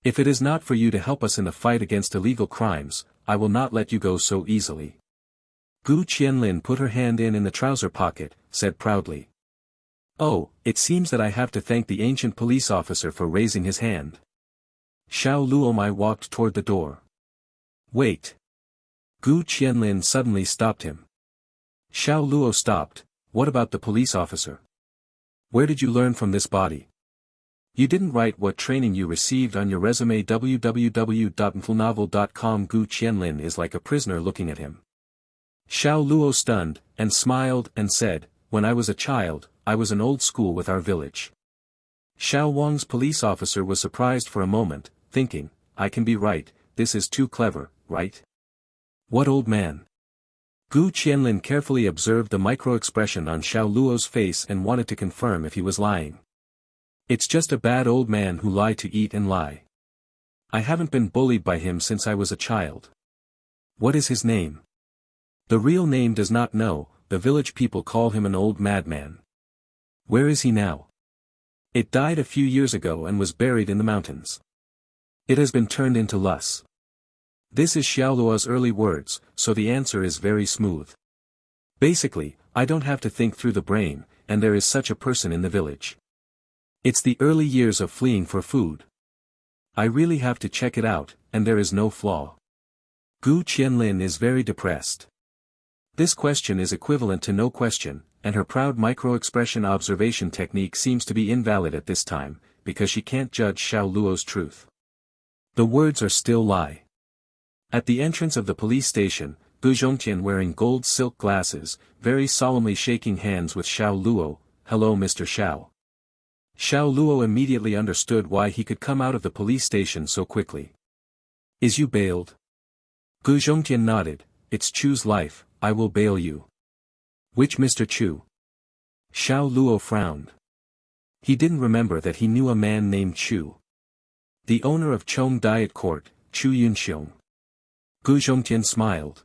If it is not for you to help us in the fight against illegal crimes, I will not let you go so easily. Gu Qianlin put her hand in the trouser pocket, said proudly. Oh, it seems that I have to thank the ancient police officer for raising his hand. Xiao Luomai walked toward the door. Wait. Gu Qianlin suddenly stopped him. Xiao Luo stopped. What about the police officer? Where did you learn from this body? You didn't write what training you received on your resume. www.mfulnovel.com. Gu Qianlin is like a prisoner looking at him. Xiao Luo stunned, and smiled and said, when I was a child, I was in old school with our village. Xiao Wang's police officer was surprised for a moment, thinking, I can be right, this is too clever, right? What old man? Gu Qianlin carefully observed the micro-expression on Xiao Luo's face and wanted to confirm if he was lying. It's just a bad old man who lied to eat and lie. I haven't been bullied by him since I was a child. What is his name? The real name does not know, the village people call him an old madman. Where is he now? It died a few years ago and was buried in the mountains. It has been turned into lus. This is Xiao Luo's early words, so the answer is very smooth. Basically, I don't have to think through the brain, and there is such a person in the village. It's the early years of fleeing for food. I really have to check it out, and there is no flaw. Gu Qianlin is very depressed. This question is equivalent to no question, and her proud micro-expression observation technique seems to be invalid at this time, because she can't judge Xiao Luo's truth. The words are still lie. At the entrance of the police station, Gu Zhongtian wearing gold silk glasses, very solemnly shaking hands with Xiao Luo, hello Mr. Xiao. Xiao Luo immediately understood why he could come out of the police station so quickly. Is you bailed? Gu Zhongtian nodded, it's Chu's life, I will bail you. Which Mr. Chu? Xiao Luo frowned. He didn't remember that he knew a man named Chu. The owner of Chong Diet Court, Chu Yunxiong. Gu Zhongtian smiled.